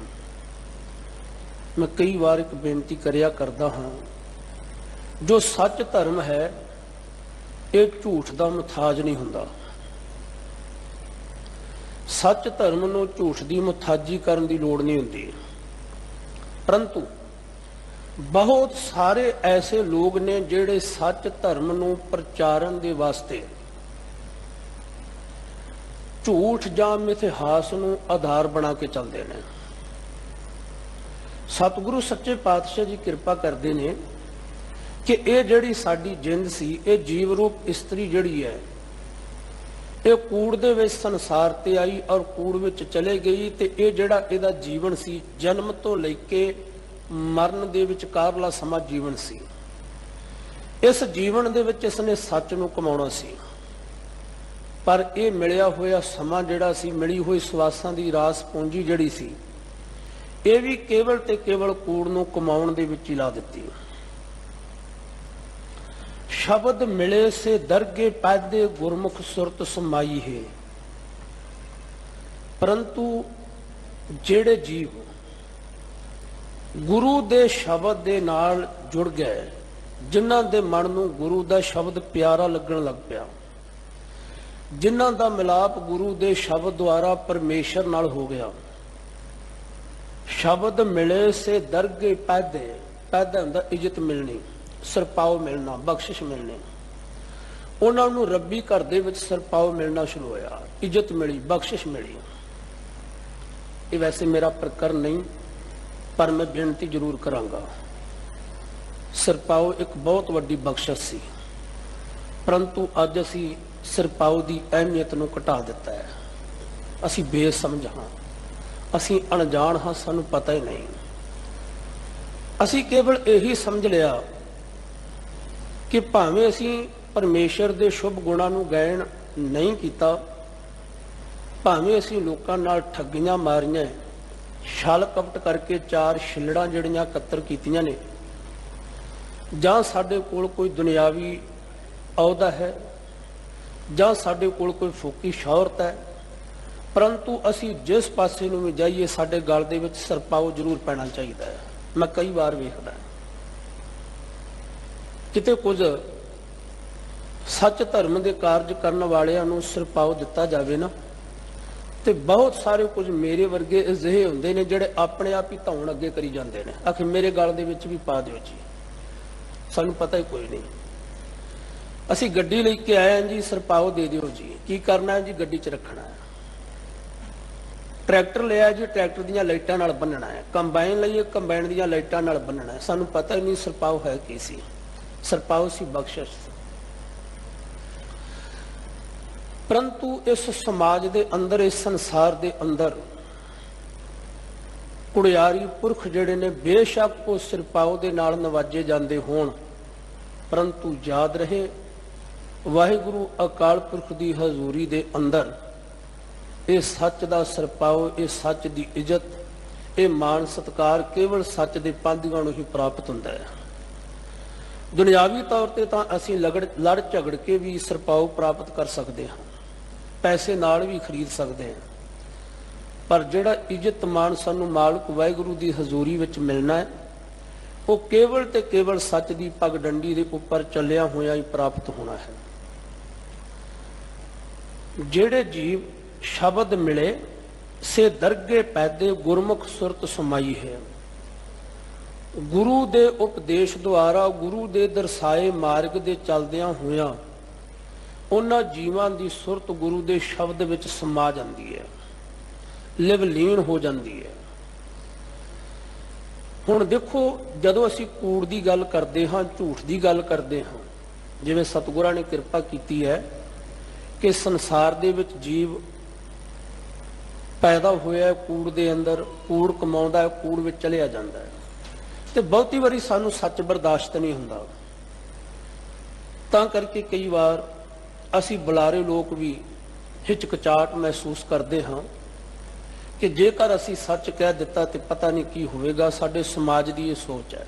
ਮੈਂ ਕਈ ਵਾਰ ਇੱਕ ਬੇਨਤੀ ਕਰਿਆ ਕਰਦਾ ਹਾਂ, ਜੋ ਸੱਚ ਧਰਮ ਹੈ ਇਹ ਝੂਠ ਦਾ ਮੁਥਾਜ ਨਹੀਂ ਹੁੰਦਾ। ਸੱਚ ਧਰਮ ਨੂੰ ਝੂਠ ਦੀ ਮੁਥਾਜੀ ਕਰਨ ਦੀ ਲੋੜ ਨਹੀਂ ਹੁੰਦੀ। ਪਰੰਤੂ ਬਹੁਤ ਸਾਰੇ ਐਸੇ ਲੋਕ ਨੇ ਜਿਹੜੇ ਸੱਚ ਧਰਮ ਨੂੰ ਪ੍ਰਚਾਰਨ ਦੇ ਵਾਸਤੇ ਝੂਠ ਜਾਂ ਮਿਥਿਹਾਸ ਨੂੰ ਆਧਾਰ ਬਣਾ ਕੇ ਚੱਲਦੇ ਨੇ। ਸਤਿਗੁਰੂ ਸੱਚੇ ਪਾਤਸ਼ਾਹ ਜੀ ਕਿਰਪਾ ਕਰਦੇ ਨੇ ਕਿ ਇਹ ਜਿਹੜੀ ਸਾਡੀ ਜਿੰਦ ਸੀ, ਇਹ ਜੀਵ ਰੂਪ ਇਸਤਰੀ ਜਿਹੜੀ ਹੈ, ਇਹ ਕੂੜ ਦੇ ਵਿੱਚ ਸੰਸਾਰ ਤੇ ਆਈ ਔਰ ਕੂੜ ਵਿੱਚ ਚਲੇ ਗਈ। ਤੇ ਇਹ ਜਿਹੜਾ ਇਹਦਾ ਜੀਵਨ ਸੀ, ਜਨਮ ਤੋਂ ਲੈ ਕੇ ਮਰਨ ਦੇ ਵਿਚਕਾਰਲਾ ਸਮਾਂ ਜੀਵਨ ਸੀ। ਇਸ ਜੀਵਨ ਦੇ ਵਿੱਚ ਇਸਨੇ ਸੱਚ ਨੂੰ ਕਮਾਉਣਾ ਸੀ, ਪਰ ਇਹ ਮਿਲਿਆ ਹੋਇਆ ਸਮਾਂ ਜਿਹੜਾ ਸੀ, ਮਿਲੀ ਹੋਈ ਸਵਾਸਾਂ ਦੀ ਰਾਸ ਪੂੰਜੀ ਜਿਹੜੀ ਸੀ, ਇਹ ਵੀ ਕੇਵਲ ਤੇ ਕੇਵਲ ਕੂੜ ਨੂੰ ਕਮਾਉਣ ਦੇ ਵਿੱਚ ਹੀ ਲਾ ਦਿੱਤੀ। ਸ਼ਬਦ ਮਿਲੇ ਸੇ ਦਰਗੇ ਪੈਦੇ ਗੁਰਮੁਖ ਸੁਰਤ ਸਮਾਈ ਹੈ। ਪਰੰਤੂ ਜਿਹੜੇ ਜੀਵ ਗੁਰੂ ਦੇ ਸ਼ਬਦ ਦੇ ਨਾਲ ਜੁੜ ਗਏ, ਜਿਨ੍ਹਾਂ ਦੇ ਮਨ ਨੂੰ ਗੁਰੂ ਦਾ ਸ਼ਬਦ ਪਿਆਰਾ ਲੱਗਣ ਲੱਗ ਪਿਆ, ਜਿਨ੍ਹਾਂ ਦਾ ਮਿਲਾਪ ਗੁਰੂ ਦੇ ਸ਼ਬਦ ਦੁਆਰਾ ਪਰਮੇਸ਼ਰ ਨਾਲ ਹੋ ਗਿਆ, ਸ਼ਬਦ ਮਿਲੇ ਸੇ ਦਰਗੇ ਪੈਦੇ, ਪੈਦਾ ਹੁੰਦਾ ਇੱਜ਼ਤ ਮਿਲਣੀ, ਸਰਪਾਉ ਮਿਲਣਾ, ਬਖਸ਼ਿਸ਼ ਮਿਲਣੀ। ਉਹਨਾਂ ਨੂੰ ਰੱਬੀ ਘਰ ਦੇ ਵਿੱਚ ਸਰਪਾਉ ਮਿਲਣਾ ਸ਼ੁਰੂ ਹੋਇਆ, ਇੱਜ਼ਤ ਮਿਲੀ, ਬਖਸ਼ਿਸ਼ ਮਿਲੀ। ਇਹ ਵੈਸੇ ਮੇਰਾ ਪ੍ਰਕਰਨ ਨਹੀਂ, ਪਰ ਮੈਂ ਬੇਨਤੀ ਜ਼ਰੂਰ ਕਰਾਂਗਾ। ਸਰਪਾਉ ਇੱਕ ਬਹੁਤ ਵੱਡੀ ਬਖਸ਼ਿਸ਼ ਸੀ, ਪਰੰਤੂ ਅੱਜ ਅਸੀਂ ਸਰਪਾਉ ਦੀ ਅਹਿਮੀਅਤ ਨੂੰ ਘਟਾ ਦਿੱਤਾ ਹੈ। ਅਸੀਂ ਬੇਸਮਝ ਹਾਂ, ਅਸੀਂ ਅਣਜਾਣ ਹਾਂ, ਸਾਨੂੰ ਪਤਾ ਹੀ ਨਹੀਂ। ਅਸੀਂ ਕੇਵਲ ਇਹੀ ਸਮਝ ਲਿਆ ਕਿ ਭਾਵੇਂ ਅਸੀਂ ਪਰਮੇਸ਼ਰ ਦੇ ਸ਼ੁਭ ਗੁਣਾਂ ਨੂੰ ਗਾਇਨ ਨਹੀਂ ਕੀਤਾ, ਭਾਵੇਂ ਅਸੀਂ ਲੋਕਾਂ ਨਾਲ ਠੱਗੀਆਂ ਮਾਰੀਆਂ, ਛਲ ਕਪਟ ਕਰਕੇ ਚਾਰ ਛਿੱਲੜਾਂ ਜਿਹੜੀਆਂ ਇਕੱਤਰ ਕੀਤੀਆਂ ਨੇ, ਜਾਂ ਸਾਡੇ ਕੋਲ ਕੋਈ ਦੁਨਿਆਵੀ ਅਹੁਦਾ ਹੈ, ਜਾਂ ਸਾਡੇ ਕੋਲ ਕੋਈ ਫੋਕੀ ਸ਼ੌਹਰਤ ਹੈ, ਪਰੰਤੂ ਅਸੀਂ ਜਿਸ ਪਾਸੇ ਨੂੰ ਵੀ ਜਾਈਏ, ਸਾਡੇ ਗਲ ਦੇ ਵਿੱਚ ਸਰਪਾਉ ਜ਼ਰੂਰ ਪੈਣਾ ਚਾਹੀਦਾ ਹੈ। ਮੈਂ ਕਈ ਵਾਰ ਵੇਖਦਾ ਕਿਤੇ ਕੁਝ ਸੱਚ ਧਰਮ ਦੇ ਕਾਰਜ ਕਰਨ ਵਾਲਿਆਂ ਨੂੰ ਸਰਪਾਉ ਦਿੱਤਾ ਜਾਵੇ ਨਾ, ਤੇ ਬਹੁਤ ਸਾਰੇ ਕੁਝ ਮੇਰੇ ਵਰਗੇ ਅਜਿਹੇ ਹੁੰਦੇ ਨੇ ਜਿਹੜੇ ਆਪਣੇ ਆਪ ਹੀ ਧੌਣ ਅੱਗੇ ਕਰੀ ਜਾਂਦੇ ਨੇ, ਆਖੇ ਮੇਰੇ ਗਲ ਦੇ ਵਿੱਚ ਵੀ ਪਾ ਦਿਓ ਜੀ, ਸਾਨੂੰ ਪਤਾ ਹੀ ਕੋਈ ਨਹੀਂ। ਅਸੀਂ ਗੱਡੀ ਲੈ ਕੇ ਆਏ ਹਾਂ ਜੀ, ਸਰਪਾਉ ਦੇ ਦਿਓ ਜੀ। ਕੀ ਕਰਨਾ ਹੈ ਜੀ? ਗੱਡੀ 'ਚ ਰੱਖਣਾ ਹੈ। ਟਰੈਕਟਰ ਲਿਆ ਜੀ, ਟਰੈਕਟਰ ਦੀਆਂ ਲਾਈਟਾਂ ਨਾਲ ਬੰਨਣਾ ਹੈ। ਕੰਬਾਈਨ ਲਈਏ, ਕੰਬਾਈਨ ਦੀਆਂ ਲਾਈਟਾਂ ਨਾਲ ਬੰਨਣਾ ਹੈ। ਸਾਨੂੰ ਪਤਾ ਹੀ ਨਹੀਂ ਸਰਪਾਉ ਹੈ ਕੀ ਸੀ। ਸਰਪਾਉ ਸੀ ਬਖਸ਼ਿਸ਼। ਪਰੰਤੂ ਇਸ ਸਮਾਜ ਦੇ ਅੰਦਰ, ਇਸ ਸੰਸਾਰ ਦੇ ਅੰਦਰ ਕੁੜਿਆਰੀ ਪੁਰਖ ਜਿਹੜੇ ਨੇ, ਬੇਸ਼ੱਕ ਉਹ ਸਰਪਾਉ ਦੇ ਨਾਲ ਨਵਾਜੇ ਜਾਂਦੇ ਹੋਣ, ਪਰੰਤੂ ਯਾਦ ਰਹੇ ਵਾਹਿਗੁਰੂ ਅਕਾਲ ਪੁਰਖ ਦੀ ਹਜ਼ੂਰੀ ਦੇ ਅੰਦਰ ਇਹ ਸੱਚ ਦਾ ਸਰਪਾਉ, ਇਹ ਸੱਚ ਦੀ ਇੱਜ਼ਤ, ਇਹ ਮਾਣ ਸਤਿਕਾਰ ਕੇਵਲ ਸੱਚ ਦੇ ਪਾਂਧੀਆਂ ਨੂੰ ਹੀ ਪ੍ਰਾਪਤ ਹੁੰਦਾ ਹੈ। ਦੁਨਿਆਵੀ ਤੌਰ ਤੇ ਤਾਂ ਅਸੀਂ ਲੜ ਝਗੜ ਕੇ ਵੀ ਸਰਪਾਉ ਪ੍ਰਾਪਤ ਕਰ ਸਕਦੇ ਹਾਂ, ਪੈਸੇ ਨਾਲ ਵੀ ਖਰੀਦ ਸਕਦੇ ਹਾਂ, ਪਰ ਜਿਹੜਾ ਇੱਜ਼ਤ ਮਾਣ ਸਾਨੂੰ ਮਾਲਕ ਵਾਹਿਗੁਰੂ ਦੀ ਹਜ਼ੂਰੀ ਵਿੱਚ ਮਿਲਣਾ ਹੈ, ਉਹ ਕੇਵਲ ਤੇ ਕੇਵਲ ਸੱਚ ਦੀ ਪੱਗ ਡੰਡੀ ਦੇ ਉੱਪਰ ਚੱਲਿਆ ਹੋਇਆ ਹੀ ਪ੍ਰਾਪਤ ਹੋਣਾ ਹੈ। ਜਿਹੜੇ ਜੀਵ ਸ਼ਬਦ ਮਿਲੇ ਸੇ ਦਰਗੇ ਪੈਦੇ ਗੁਰਮੁਖ ਸੁਰਤ ਸਮਾਈ ਹੈ। ਗੁਰੂ ਦੇ ਉਪਦੇਸ਼ ਦੁਆਰਾ, ਗੁਰੂ ਦੇ ਦਰਸਾਏ ਮਾਰਗ ਦੇ ਚੱਲਦਿਆਂ ਹੋਇਆਂ ਉਹਨਾਂ ਜੀਵਾਂ ਦੀ ਸੁਰਤ ਗੁਰੂ ਦੇ ਸ਼ਬਦ ਵਿੱਚ ਸਮਾ ਜਾਂਦੀ ਹੈ, ਲਿਵਲੀਨ ਹੋ ਜਾਂਦੀ ਹੈ। ਹੁਣ ਦੇਖੋ, ਜਦੋਂ ਅਸੀਂ ਕੂੜ ਦੀ ਗੱਲ ਕਰਦੇ ਹਾਂ, ਝੂਠ ਦੀ ਗੱਲ ਕਰਦੇ ਹਾਂ, ਜਿਵੇਂ ਸਤਿਗੁਰਾਂ ਨੇ ਕਿਰਪਾ ਕੀਤੀ ਹੈ ਕਿ ਸੰਸਾਰ ਦੇ ਵਿੱਚ ਜੀਵ ਪੈਦਾ ਹੋਇਆ ਕੂੜ ਦੇ ਅੰਦਰ, ਕੂੜ ਕਮਾਉਂਦਾ ਹੈ, ਕੂੜ ਵਿੱਚ ਚਲਿਆ ਜਾਂਦਾ ਹੈ, ਤੇ ਬਹੁਤੀ ਵਾਰੀ ਸਾਨੂੰ ਸੱਚ ਬਰਦਾਸ਼ਤ ਨਹੀਂ ਹੁੰਦਾ। ਤਾਂ ਕਰਕੇ ਕਈ ਵਾਰ ਅਸੀਂ ਬੁਲਾਰੇ ਲੋਕ ਵੀ ਹਿਚਕਚਾਹਟ ਮਹਿਸੂਸ ਕਰਦੇ ਹਾਂ ਕਿ ਜੇਕਰ ਅਸੀਂ ਸੱਚ ਕਹਿ ਦਿੱਤਾ ਤੇ ਪਤਾ ਨਹੀਂ ਕੀ ਹੋਵੇਗਾ। ਸਾਡੇ ਸਮਾਜ ਦੀ ਇਹ ਸੋਚ ਹੈ।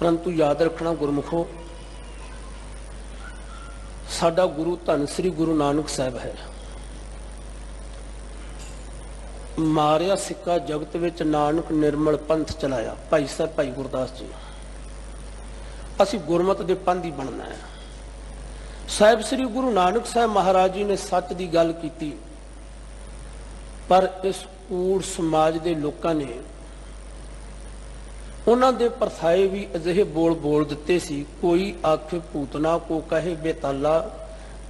ਪਰੰਤੂ ਯਾਦ ਰੱਖਣਾ ਗੁਰਮੁਖੋ, ਸਾਡਾ ਗੁਰੂ ਧੰਨ ਸ੍ਰੀ ਗੁਰੂ ਨਾਨਕ ਸਾਹਿਬ ਹੈ। ਮਾਰਿਆ ਸਿੱਕਾ ਜਗਤ ਵਿੱਚ, ਨਾਨਕ ਨਿਰਮਲ ਪੰਥ ਚਲਾਇਆ। ਭਾਈ ਸਾਹਿਬ, ਭਾਈ ਗੁਰਦਾਸ ਜੀ। ਅਸੀਂ ਗੁਰਮਤ ਦੇ ਪੰਥੀ ਬਣਨਾ ਹੈ। ਸਾਹਿਬ ਸ੍ਰੀ ਗੁਰੂ ਨਾਨਕ ਸਾਹਿਬ ਮਹਾਰਾਜ ਜੀ ਨੇ ਸੱਚ ਦੀ ਗੱਲ ਕੀਤੀ, ਪਰ ਇਸ ਕੂੜ ਸਮਾਜ ਦੇ ਲੋਕਾਂ ਨੇ ਉਹਨਾਂ ਦੇ ਪਰਥਾਏ ਵੀ ਅਜਿਹੇ ਬੋਲ ਦਿੱਤੇ ਸੀ। ਕੋਈ ਆਖੇ ਭੂਤਨਾ, ਕੋ ਕਹੇ ਬੇਤਾਲਾ,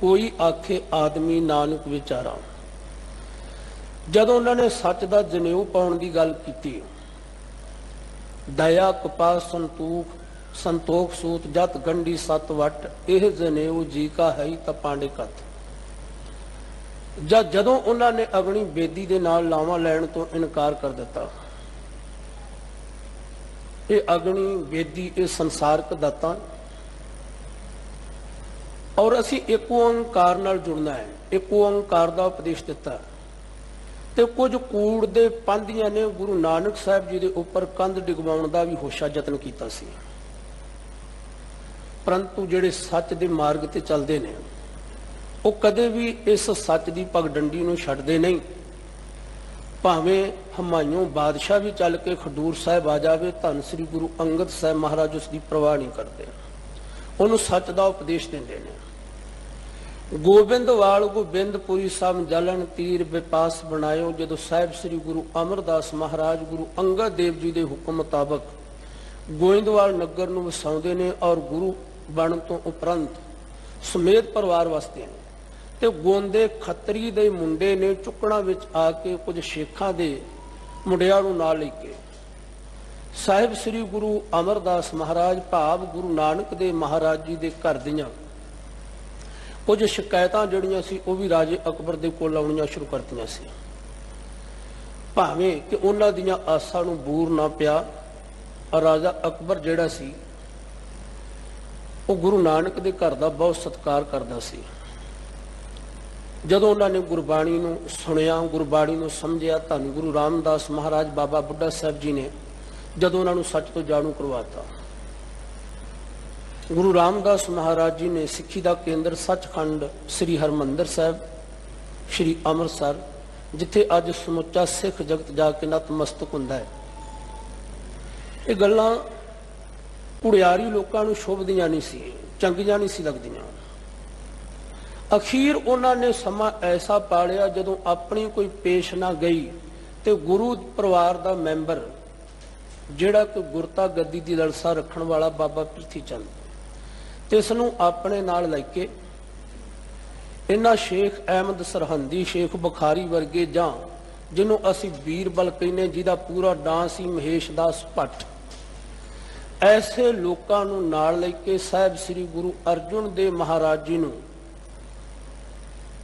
ਕੋਈ ਆਖੇ ਆਦਮੀ ਨਾਨਕ ਵਿਚਾਰਾ। ਜਦੋਂ ਉਹਨਾਂ ਨੇ ਸੱਚ ਦਾ ਜਨੇਊ ਪਾਉਣ ਦੀ ਗੱਲ ਕੀਤੀ, ਦਇਆ ਕਪਾ ਸੰਤੋਖ ਸੂਤ ਜਤ ਗੰਢੀ ਸਤ ਵਟ, ਇਹ ਜਨੇਊ ਜੀ ਕਾ ਹੈ ਤਾਂ ਪਾਂਡੇ ਕਤ। ਜਦੋਂ ਉਹਨਾਂ ਨੇ ਅਗਣੀ ਬੇਦੀ ਦੇ ਨਾਲ ਲਾਵਾਂ ਲੈਣ ਤੋਂ ਇਨਕਾਰ ਕਰ ਦਿੱਤਾ, ਇਹ ਅਗਣੀ ਬੇਦੀ ਇਹ ਸੰਸਾਰਕ ਦਾਤਾਂ ਔਰ ਅਸੀਂ ਇੱਕ ਓੰਕਾਰ ਨਾਲ ਜੁੜਨਾ ਹੈ, ਇੱਕ ਓੰਕਾਰ ਦਾ ਉਪਦੇਸ਼ ਦਿੱਤਾ। ਤੇ ਕੁਝ ਕੂੜ ਦੇ ਪਾਂਧੀਆਂ ਨੇ ਗੁਰੂ ਨਾਨਕ ਸਾਹਿਬ ਜੀ ਦੇ ਉੱਪਰ ਕੰਧ ਡਿਗਵਾਉਣ ਦਾ ਵੀ ਹੋਸ਼ਾ ਯਤਨ ਕੀਤਾ ਸੀ, ਪਰੰਤੂ ਜਿਹੜੇ ਸੱਚ ਦੇ ਮਾਰਗ ਤੇ ਚੱਲਦੇ ਨੇ ਉਹ ਕਦੇ ਵੀ ਇਸ ਸੱਚ ਦੀ ਪਗਡੰਡੀ ਨੂੰ ਛੱਡਦੇ ਨਹੀਂ। ਭਾਵੇਂ ਹਮਾਇਉਂ ਬਾਦਸ਼ਾਹ ਵੀ ਚੱਲ ਕੇ ਖਡੂਰ ਸਾਹਿਬ ਆ ਜਾਵੇ, ਧੰਨ ਸ੍ਰੀ ਗੁਰੂ ਅੰਗਦ ਸਾਹਿਬ ਮਹਾਰਾਜ ਉਸ ਦੀ ਪਰਵਾਹ ਨਹੀਂ ਕਰਦੇ, ਉਹਨੂੰ ਸੱਚ ਦਾ ਉਪਦੇਸ਼ ਦਿੰਦੇ ਨੇ। ਗੋਬਿੰਦਵਾਲ ਗੋਬਿੰਦਪੁਰੀ ਸਭ ਜਲਨ ਤੀਰ ਵਿਪਾਸ ਬਣਾਇਓ। ਜਦੋਂ ਸਾਹਿਬ ਸ੍ਰੀ ਗੁਰੂ ਅਮਰਦਾਸ ਮਹਾਰਾਜ ਗੁਰੂ ਅੰਗਦ ਦੇਵ ਜੀ ਦੇ ਹੁਕਮ ਮੁਤਾਬਕ ਗੋਇੰਦਵਾਲ ਨਗਰ ਨੂੰ ਵਸਾਉਂਦੇ ਨੇ ਔਰ ਗੁਰੂ ਬਣਨ ਤੋਂ ਉਪਰੰਤ ਸਮੇਤ ਪਰਿਵਾਰ ਵਸਦੇ ਨੇ, ਤੇ ਗੋਂਦੇ ਖੱਤਰੀ ਦੇ ਮੁੰਡੇ ਨੇ ਚੁੱਕਣਾ ਵਿੱਚ ਆ ਕੇ ਕੁਝ ਸ਼ੇਖਾਂ ਦੇ ਮੁੰਡਿਆਂ ਨੂੰ ਨਾਲ ਲੈ ਕੇ ਸਾਹਿਬ ਸ੍ਰੀ ਗੁਰੂ ਅਮਰਦਾਸ ਮਹਾਰਾਜ ਭਾਵ ਗੁਰੂ ਨਾਨਕ ਦੇ ਮਹਾਰਾਜ ਜੀ ਦੇ ਘਰ ਦੀਆਂ ਕੁਝ ਸ਼ਿਕਾਇਤਾਂ ਜਿਹੜੀਆਂ ਸੀ ਉਹ ਵੀ ਰਾਜੇ ਅਕਬਰ ਦੇ ਕੋਲ ਆਉਣੀਆਂ ਸ਼ੁਰੂ ਕਰਤੀਆਂ ਸੀ। ਭਾਵੇਂ ਕਿ ਉਹਨਾਂ ਦੀਆਂ ਆਸਾਂ ਨੂੰ ਬੂਰ ਨਾ ਪਿਆ, ਰਾਜਾ ਅਕਬਰ ਜਿਹੜਾ ਸੀ ਉਹ ਗੁਰੂ ਨਾਨਕ ਦੇ ਘਰ ਦਾ ਬਹੁਤ ਸਤਿਕਾਰ ਕਰਦਾ ਸੀ। ਜਦੋਂ ਉਹਨਾਂ ਨੇ ਗੁਰਬਾਣੀ ਨੂੰ ਸੁਣਿਆ, ਗੁਰਬਾਣੀ ਨੂੰ ਸਮਝਿਆ, ਧੰਨ ਗੁਰੂ ਰਾਮਦਾਸ ਮਹਾਰਾਜ ਬਾਬਾ ਬੁੱਢਾ ਸਾਹਿਬ ਜੀ ਨੇ ਜਦੋਂ ਉਹਨਾਂ ਨੂੰ ਸੱਚ ਤੋਂ ਜਾਣੂ ਕਰਵਾਤਾ, ਗੁਰੂ ਰਾਮਦਾਸ ਮਹਾਰਾਜ ਜੀ ਨੇ ਸਿੱਖੀ ਦਾ ਕੇਂਦਰ ਸੱਚਖੰਡ ਸ੍ਰੀ ਹਰਮੰਦਰ ਸਾਹਿਬ, ਸ੍ਰੀ ਅੰਮ੍ਰਿਤਸਰ, ਜਿੱਥੇ ਅੱਜ ਸਮੁੱਚਾ ਸਿੱਖ ਜਗਤ ਜਾ ਕੇ ਨਤਮਸਤਕ ਹੁੰਦਾ ਹੈ। ਇਹ ਗੱਲਾਂ ਕੁੜਿਆਰੀ ਲੋਕਾਂ ਨੂੰ ਸ਼ੋਭਦੀਆਂ ਨਹੀਂ ਸੀ, ਚੰਗੀਆਂ ਨਹੀਂ ਸੀ ਲੱਗਦੀਆਂ। ਅਖੀਰ ਉਹਨਾਂ ਨੇ ਸਮਾਂ ਐਸਾ ਪਾਲਿਆ ਜਦੋਂ ਆਪਣੀ ਕੋਈ ਪੇਸ਼ ਨਾ ਗਈ ਤੇ ਗੁਰੂ ਪਰਿਵਾਰ ਦਾ ਮੈਂਬਰ ਜਿਹੜਾ ਕਿ ਗੁਰਤਾ ਗੱਦੀ ਦੀ ਲਲਸਾ ਰੱਖਣ ਵਾਲਾ ਬਾਬਾ ਪ੍ਰਿਥੀ ਚੰਦ, ਤੇ ਇਸ ਨੂੰ ਆਪਣੇ ਨਾਲ ਲੈ ਕੇ ਇਹਨਾਂ ਸ਼ੇਖ ਅਹਿਮਦ ਸਰਹੰਦੀ, ਸ਼ੇਖ ਬੁਖਾਰੀ ਵਰਗੇ, ਜਾਂ ਜਿਹਨੂੰ ਅਸੀਂ ਬੀਰਬਲ ਕਹਿੰਦੇ, ਜਿਹਦਾ ਪੂਰਾ ਨਾਂ ਸੀ ਮਹੇਸ਼ ਦਾਸ ਭੱਟ, ਐਸੇ ਲੋਕਾਂ ਨੂੰ ਨਾਲ ਲੈ ਕੇ ਸਾਹਿਬ ਸ੍ਰੀ ਗੁਰੂ ਅਰਜਨ ਦੇਵ ਮਹਾਰਾਜ ਜੀ ਨੂੰ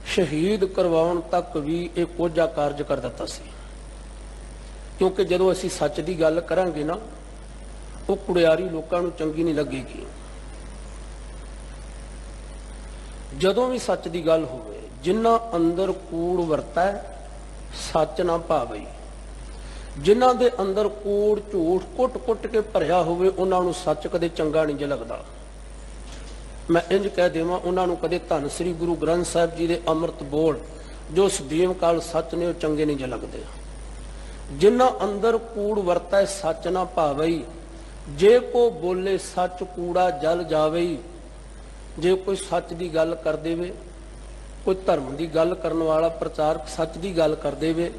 ਸ਼ਹੀਦ ਕਰਵਾਉਣ ਤੱਕ ਵੀ ਇਹ ਕੋਝਾ ਕਾਰਜ ਕਰ ਦਿੱਤਾ ਸੀ। ਕਿਉਂਕਿ ਜਦੋਂ ਅਸੀਂ ਸੱਚ ਦੀ ਗੱਲ ਕਰਾਂਗੇ ਨਾ, ਉਹ ਕੁੜਿਆਰੀ ਲੋਕਾਂ ਨੂੰ ਚੰਗੀ ਨਹੀਂ ਲੱਗੇਗੀ। ਜਦੋਂ ਵੀ ਸੱਚ ਦੀ ਗੱਲ ਹੋਵੇ, ਜਿਨ੍ਹਾਂ ਅੰਦਰ ਕੂੜ ਵਰਤਾ ਸੱਚ ਨਾ ਭਾਵਈ, ਜਿਨ੍ਹਾਂ ਦੇ ਅੰਦਰ ਕੂੜ ਝੂਠ ਕੁੱਟ ਕੇ ਭਰਿਆ ਹੋਵੇ, ਉਹਨਾਂ ਨੂੰ ਸੱਚ ਕਦੇ ਚੰਗਾ ਨਹੀਂ ਜੇ ਲੱਗਦਾ। ਮੈਂ ਇੰਜ ਕਹਿ ਦੇਵਾਂ, ਉਹਨਾਂ ਨੂੰ ਕਦੇ ਧੰਨ ਸ੍ਰੀ ਗੁਰੂ ਗ੍ਰੰਥ ਸਾਹਿਬ ਜੀ ਦੇ ਅੰਮ੍ਰਿਤ ਬੋਲ ਜੋ ਸਦੀਵ ਕਾਲ ਸੱਚ ਨੇ, ਉਹ ਚੰਗੇ ਨਹੀਂ ਜੇ ਲੱਗਦੇ। ਜਿਨ੍ਹਾਂ ਅੰਦਰ ਕੂੜ ਵਰਤਾ ਸੱਚ ਨਾ ਭਾਵਈ, ਜੇ ਕੋ ਬੋਲੇ ਸੱਚ ਕੂੜਾ ਜਲ ਜਾਵਈ। ਜੇ ਕੋਈ ਸੱਚ ਦੀ ਗੱਲ ਕਰ ਦੇਵੇ, ਕੋਈ ਧਰਮ ਦੀ ਗੱਲ ਕਰਨ ਵਾਲਾ ਪ੍ਰਚਾਰਕ ਸੱਚ ਦੀ ਗੱਲ ਕਰ ਦੇਵੇ,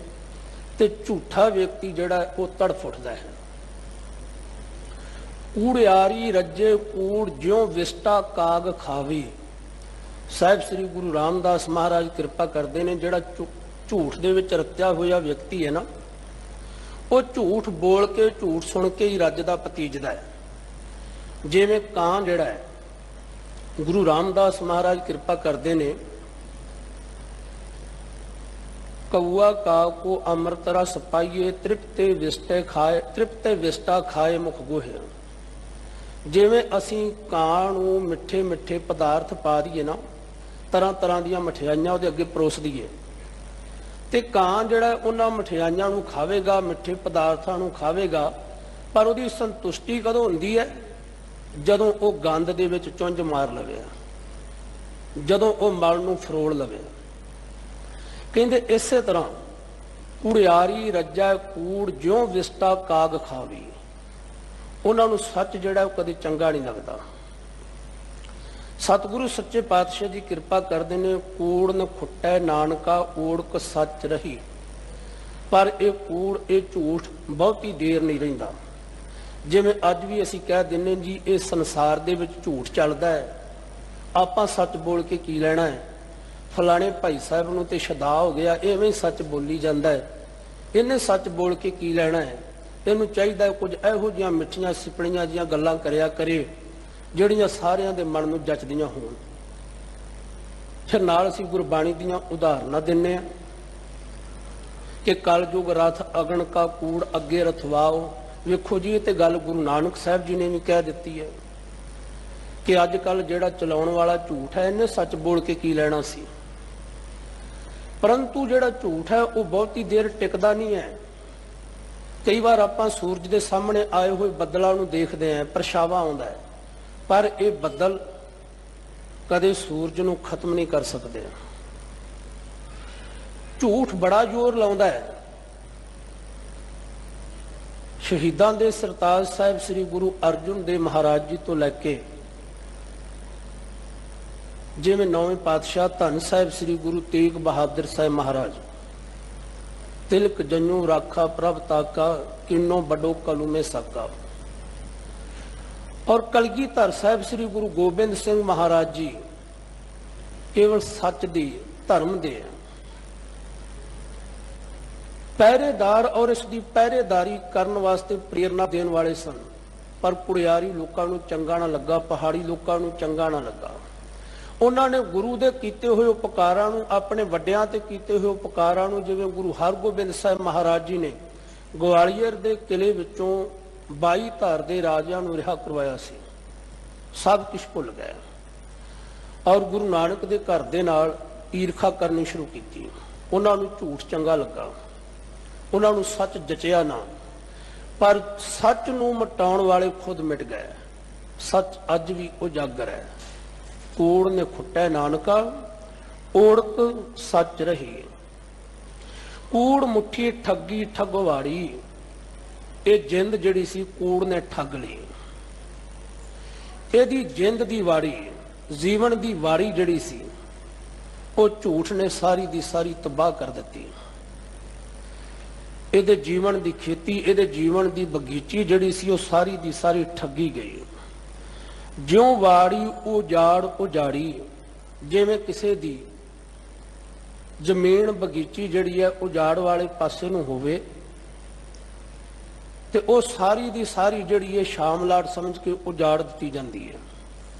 ਤੇ ਝੂਠਾ ਵਿਅਕਤੀ ਜਿਹੜਾ ਉਹ ਤੜਫ ਉੱਠਦਾ ਹੈ। ਕੂੜਿਆਰੀ ਰੱਜੇ ਕੂੜ ਜਿਉਂ ਵਿਸਟਾ ਕਾਗ ਖਾਵੀ। ਸਾਹਿਬ ਸ੍ਰੀ ਗੁਰੂ ਰਾਮਦਾਸ ਮਹਾਰਾਜ ਕਿਰਪਾ ਕਰਦੇ ਨੇ, ਜਿਹੜਾ ਝੂਠ ਦੇ ਵਿੱਚ ਰਤਿਆ ਹੋਇਆ ਵਿਅਕਤੀ ਹੈ ਨਾ, ਉਹ ਝੂਠ ਬੋਲ ਕੇ, ਝੂਠ ਸੁਣ ਕੇ ਹੀ ਰੱਜਦਾ ਭਤੀਜਦਾ ਹੈ। ਜਿਵੇਂ ਕਾਂ ਜਿਹੜਾ ਹੈ, ਗੁਰੂ ਰਾਮਦਾਸ ਮਹਾਰਾਜ ਕਿਰਪਾ ਕਰਦੇ ਨੇ, ਕਊਆ ਕਾ ਕੋ ਅੰਮ੍ਰਿਤ ਰਸ ਪਾਈਏ, ਤ੍ਰਿਪਤੇ ਵਿਸਟਾ ਖਾਏ ਮੁਖ ਗੋਹੇ। ਜਿਵੇਂ ਅਸੀਂ ਕਾਂ ਨੂੰ ਮਿੱਠੇ ਮਿੱਠੇ ਪਦਾਰਥ ਪਾ ਦਈਏ ਨਾ, ਤਰ੍ਹਾਂ ਤਰ੍ਹਾਂ ਦੀਆਂ ਮਠਿਆਈਆਂ ਉਹਦੇ ਅੱਗੇ ਪਰੋਸ ਦਈਏ, ਤੇ ਕਾਂ ਜਿਹੜਾ ਉਹਨਾਂ ਮਠਿਆਈਆਂ ਨੂੰ ਖਾਵੇਗਾ, ਮਿੱਠੇ ਪਦਾਰਥਾਂ ਨੂੰ ਖਾਵੇਗਾ, ਪਰ ਉਹਦੀ ਸੰਤੁਸ਼ਟੀ ਕਦੋਂ ਹੁੰਦੀ ਹੈ? ਜਦੋਂ ਉਹ ਗੰਦ ਦੇ ਵਿੱਚ ਚੁੰਝ ਮਾਰ ਲਵੇ, ਜਦੋਂ ਉਹ ਮਲ ਨੂੰ ਫਰੋਲ ਲਵੇ। ਕਹਿੰਦੇ ਇਸੇ ਤਰ੍ਹਾਂ ਕੁੜਿਆਰੀ ਰੱਜਾ ਕੂੜ ਜਿਉਂ ਵਿਸਟਾ ਕਾਗ ਖਾਵੀ। ਉਹਨਾਂ ਨੂੰ ਸੱਚ ਜਿਹੜਾ ਉਹ ਕਦੇ ਚੰਗਾ ਨਹੀਂ ਲੱਗਦਾ। ਸਤਿਗੁਰੂ ਸੱਚੇ ਪਾਤਸ਼ਾਹ ਜੀ ਕਿਰਪਾ ਕਰਦੇ ਨੇ, ਕੂੜ ਨ ਖੁੱਟੈ ਨਾਨਕਾ ਓੜਕ ਸੱਚ ਰਹੀ। ਪਰ ਇਹ ਕੂੜ, ਇਹ ਝੂਠ ਬਹੁਤੀ ਦੇਰ ਨਹੀਂ ਰਹਿੰਦਾ। ਜਿਵੇਂ ਅੱਜ ਵੀ ਅਸੀਂ ਕਹਿ ਦਿੰਨੇ ਜੀ ਇਹ ਸੰਸਾਰ ਦੇ ਵਿੱਚ ਝੂਠ ਚੱਲਦਾ ਹੈ, ਆਪਾਂ ਸੱਚ ਬੋਲ ਕੇ ਕੀ ਲੈਣਾ ਹੈ, ਫਲਾਣੇ ਭਾਈ ਸਾਹਿਬ ਨੂੰ ਤੇ ਸ਼ਦਾ ਹੋ ਗਿਆ, ਐਵੇਂ ਹੀ ਸੱਚ ਬੋਲੀ ਜਾਂਦਾ ਹੈ, ਇਹਨੇ ਸੱਚ ਬੋਲ ਕੇ ਕੀ ਲੈਣਾ ਹੈ। ਇਹਨੂੰ ਚਾਹੀਦਾ ਕੁਝ ਇਹੋ ਜਿਹੀਆਂ ਮਿੱਠੀਆਂ ਸਿਪੜੀਆਂ ਜੀਆਂ ਗੱਲਾਂ ਕਰਿਆ ਕਰੇ ਜਿਹੜੀਆਂ ਸਾਰਿਆਂ ਦੇ ਮਨ ਨੂੰ ਜਚਦੀਆਂ ਹੋਣ। ਫਿਰ ਨਾਲ ਅਸੀਂ ਗੁਰਬਾਣੀ ਦੀਆਂ ਉਦਾਹਰਨਾਂ ਦਿੰਨੇ ਆ ਕਿ ਕਲਯੁਗ ਰਥ ਅਗਣ ਕਾ ਕੂੜ ਅੱਗੇ ਰਥਵਾਓ। ਵੇਖੋ ਜੀ, ਇਹ ਤੇ ਗੱਲ ਗੁਰੂ ਨਾਨਕ ਸਾਹਿਬ ਜੀ ਨੇ ਵੀ ਕਹਿ ਦਿੱਤੀ ਹੈ ਕਿ ਅੱਜ ਕੱਲ ਜਿਹੜਾ ਚਲਾਉਣ ਵਾਲਾ ਝੂਠ ਹੈ, ਇਹਨੇ ਸੱਚ ਬੋਲ ਕੇ ਕੀ ਲੈਣਾ ਸੀ। ਪਰੰਤੂ ਜਿਹੜਾ ਝੂਠ ਹੈ ਉਹ ਬਹੁਤੀ ਦੇਰ ਟਿਕਦਾ ਨਹੀਂ ਹੈ। ਕਈ ਵਾਰ ਆਪਾਂ ਸੂਰਜ ਦੇ ਸਾਹਮਣੇ ਆਏ ਹੋਏ ਬੱਦਲਾਂ ਨੂੰ ਦੇਖਦੇ ਹਾਂ, ਪਰਛਾਵਾਂ ਆਉਂਦਾ ਹੈ, ਪਰ ਇਹ ਬੱਦਲ ਕਦੇ ਸੂਰਜ ਨੂੰ ਖਤਮ ਨਹੀਂ ਕਰ ਸਕਦੇ। ਝੂਠ ਬੜਾ ਜ਼ੋਰ ਲਾਉਂਦਾ ਹੈ। ਸ਼ਹੀਦਾਂ ਦੇ ਸਰਤਾਜ ਸਾਹਿਬ ਸ੍ਰੀ ਗੁਰੂ ਅਰਜਨ ਦੇਵ ਮਹਾਰਾਜ ਜੀ ਤੋਂ ਲੈ ਕੇ ਜਿਵੇਂ ਨੌਵੇਂ ਪਾਤਸ਼ਾਹ ਧੰਨ ਸਾਹਿਬ ਸ੍ਰੀ ਗੁਰੂ ਤੇਗ ਬਹਾਦਰ ਸਾਹਿਬ ਮਹਾਰਾਜ, ਤਿਲਕ ਜਨੂ ਰਾਖਾ ਪ੍ਰਭ ਤਾਕਾ ਕਿੰਨੋ ਵੱਡੋ ਕਲੂਮੇ ਸਾਕਾ। ਔਰ ਕਲਗੀਧਰ ਸਾਹਿਬ ਸ੍ਰੀ ਗੁਰੂ ਗੋਬਿੰਦ ਸਿੰਘ ਮਹਾਰਾਜ ਜੀ ਕੇਵਲ ਸੱਚ ਦੀ, ਧਰਮ ਦੇ ਪਹਿਰੇਦਾਰ ਔਰ ਇਸ ਦੀ ਪਹਿਰੇਦਾਰੀ ਕਰਨ ਵਾਸਤੇ ਪ੍ਰੇਰਨਾ ਦੇਣ ਵਾਲੇ ਸਨ। ਪਰ ਕੁੜਿਆਰੀ ਲੋਕਾਂ ਨੂੰ ਚੰਗਾ ਨਾ ਲੱਗਾ, ਪਹਾੜੀ ਲੋਕਾਂ ਨੂੰ ਚੰਗਾ ਨਾ ਲੱਗਾ। ਉਹਨਾਂ ਨੇ ਗੁਰੂ ਦੇ ਕੀਤੇ ਹੋਏ ਉਪਕਾਰਾਂ ਨੂੰ, ਆਪਣੇ ਵੱਡਿਆਂ ਤੇ ਕੀਤੇ ਹੋਏ ਉਪਕਾਰਾਂ ਨੂੰ, ਜਿਵੇਂ ਗੁਰੂ ਹਰਗੋਬਿੰਦ ਸਾਹਿਬ ਮਹਾਰਾਜ ਜੀ ਨੇ ਗਵਾਲੀਅਰ ਦੇ ਕਿਲੇ ਵਿੱਚੋਂ 22 ਧਾਰ ਦੇ ਰਾਜਿਆਂ ਨੂੰ ਰਿਹਾ ਕਰਵਾਇਆ ਸੀ, ਸਭ ਕੁਝ ਭੁੱਲ ਗਏ ਔਰ ਗੁਰੂ ਨਾਨਕ ਦੇ ਘਰ ਦੇ ਨਾਲ ਈਰਖਾ ਕਰਨੀ ਸ਼ੁਰੂ ਕੀਤੀ। ਉਹਨਾਂ ਨੂੰ ਝੂਠ ਚੰਗਾ ਲੱਗਾ, ਉਹਨਾਂ ਨੂੰ ਸੱਚ ਜਚਿਆ ਨਾ। ਪਰ ਸੱਚ ਨੂੰ ਮਿਟਾਉਣ ਵਾਲੇ ਖੁਦ ਮਿਟ ਗਏ। ਸੱਚ ਅੱਜ ਵੀ ਉਜਾਗਰ ਹੈ। ਕੂੜ ਨੇ ਖੁੱਟੈ ਨਾਨਕਾ ਓੜਕ ਸੱਚ ਰਹੀ। ਕੂੜ ਮੁੱਠੀ ਠੱਗੀ ਠਗਵਾੜੀ। ਇਹ ਜਿੰਦ ਜਿਹੜੀ ਸੀ ਕੂੜ ਨੇ ਠੱਗ ਲਈ। ਇਹਦੀ ਜਿੰਦ ਦੀ ਵਾੜੀ, ਜੀਵਨ ਦੀ ਵਾੜੀ ਜਿਹੜੀ ਸੀ, ਉਹ ਝੂਠ ਨੇ ਸਾਰੀ ਦੀ ਸਾਰੀ ਤਬਾਹ ਕਰ ਦਿੱਤੀ। ਇਹਦੇ ਜੀਵਨ ਦੀ ਖੇਤੀ, ਇਹਦੇ ਜੀਵਨ ਦੀ ਬਗੀਚੀ ਜਿਹੜੀ ਸੀ, ਉਹ ਸਾਰੀ ਦੀ ਸਾਰੀ ਠੱਗੀ ਗਈ। ਜਿਉਂ ਵਾੜੀ ਉਜਾੜ ਉਜਾੜੀ, ਜਿਵੇਂ ਕਿਸੇ ਦੀ ਜ਼ਮੀਨ ਬਗੀਚੀ ਜਿਹੜੀ ਹੈ ਉਜਾੜ ਵਾਲੇ ਪਾਸੇ ਨੂੰ ਹੋਵੇ ਤੇ ਉਹ ਸਾਰੀ ਦੀ ਸਾਰੀ ਜਿਹੜੀ ਹੈ ਸ਼ਾਮਲਾਟ ਸਮਝ ਕੇ ਉਜਾੜ ਦਿੱਤੀ ਜਾਂਦੀ ਹੈ।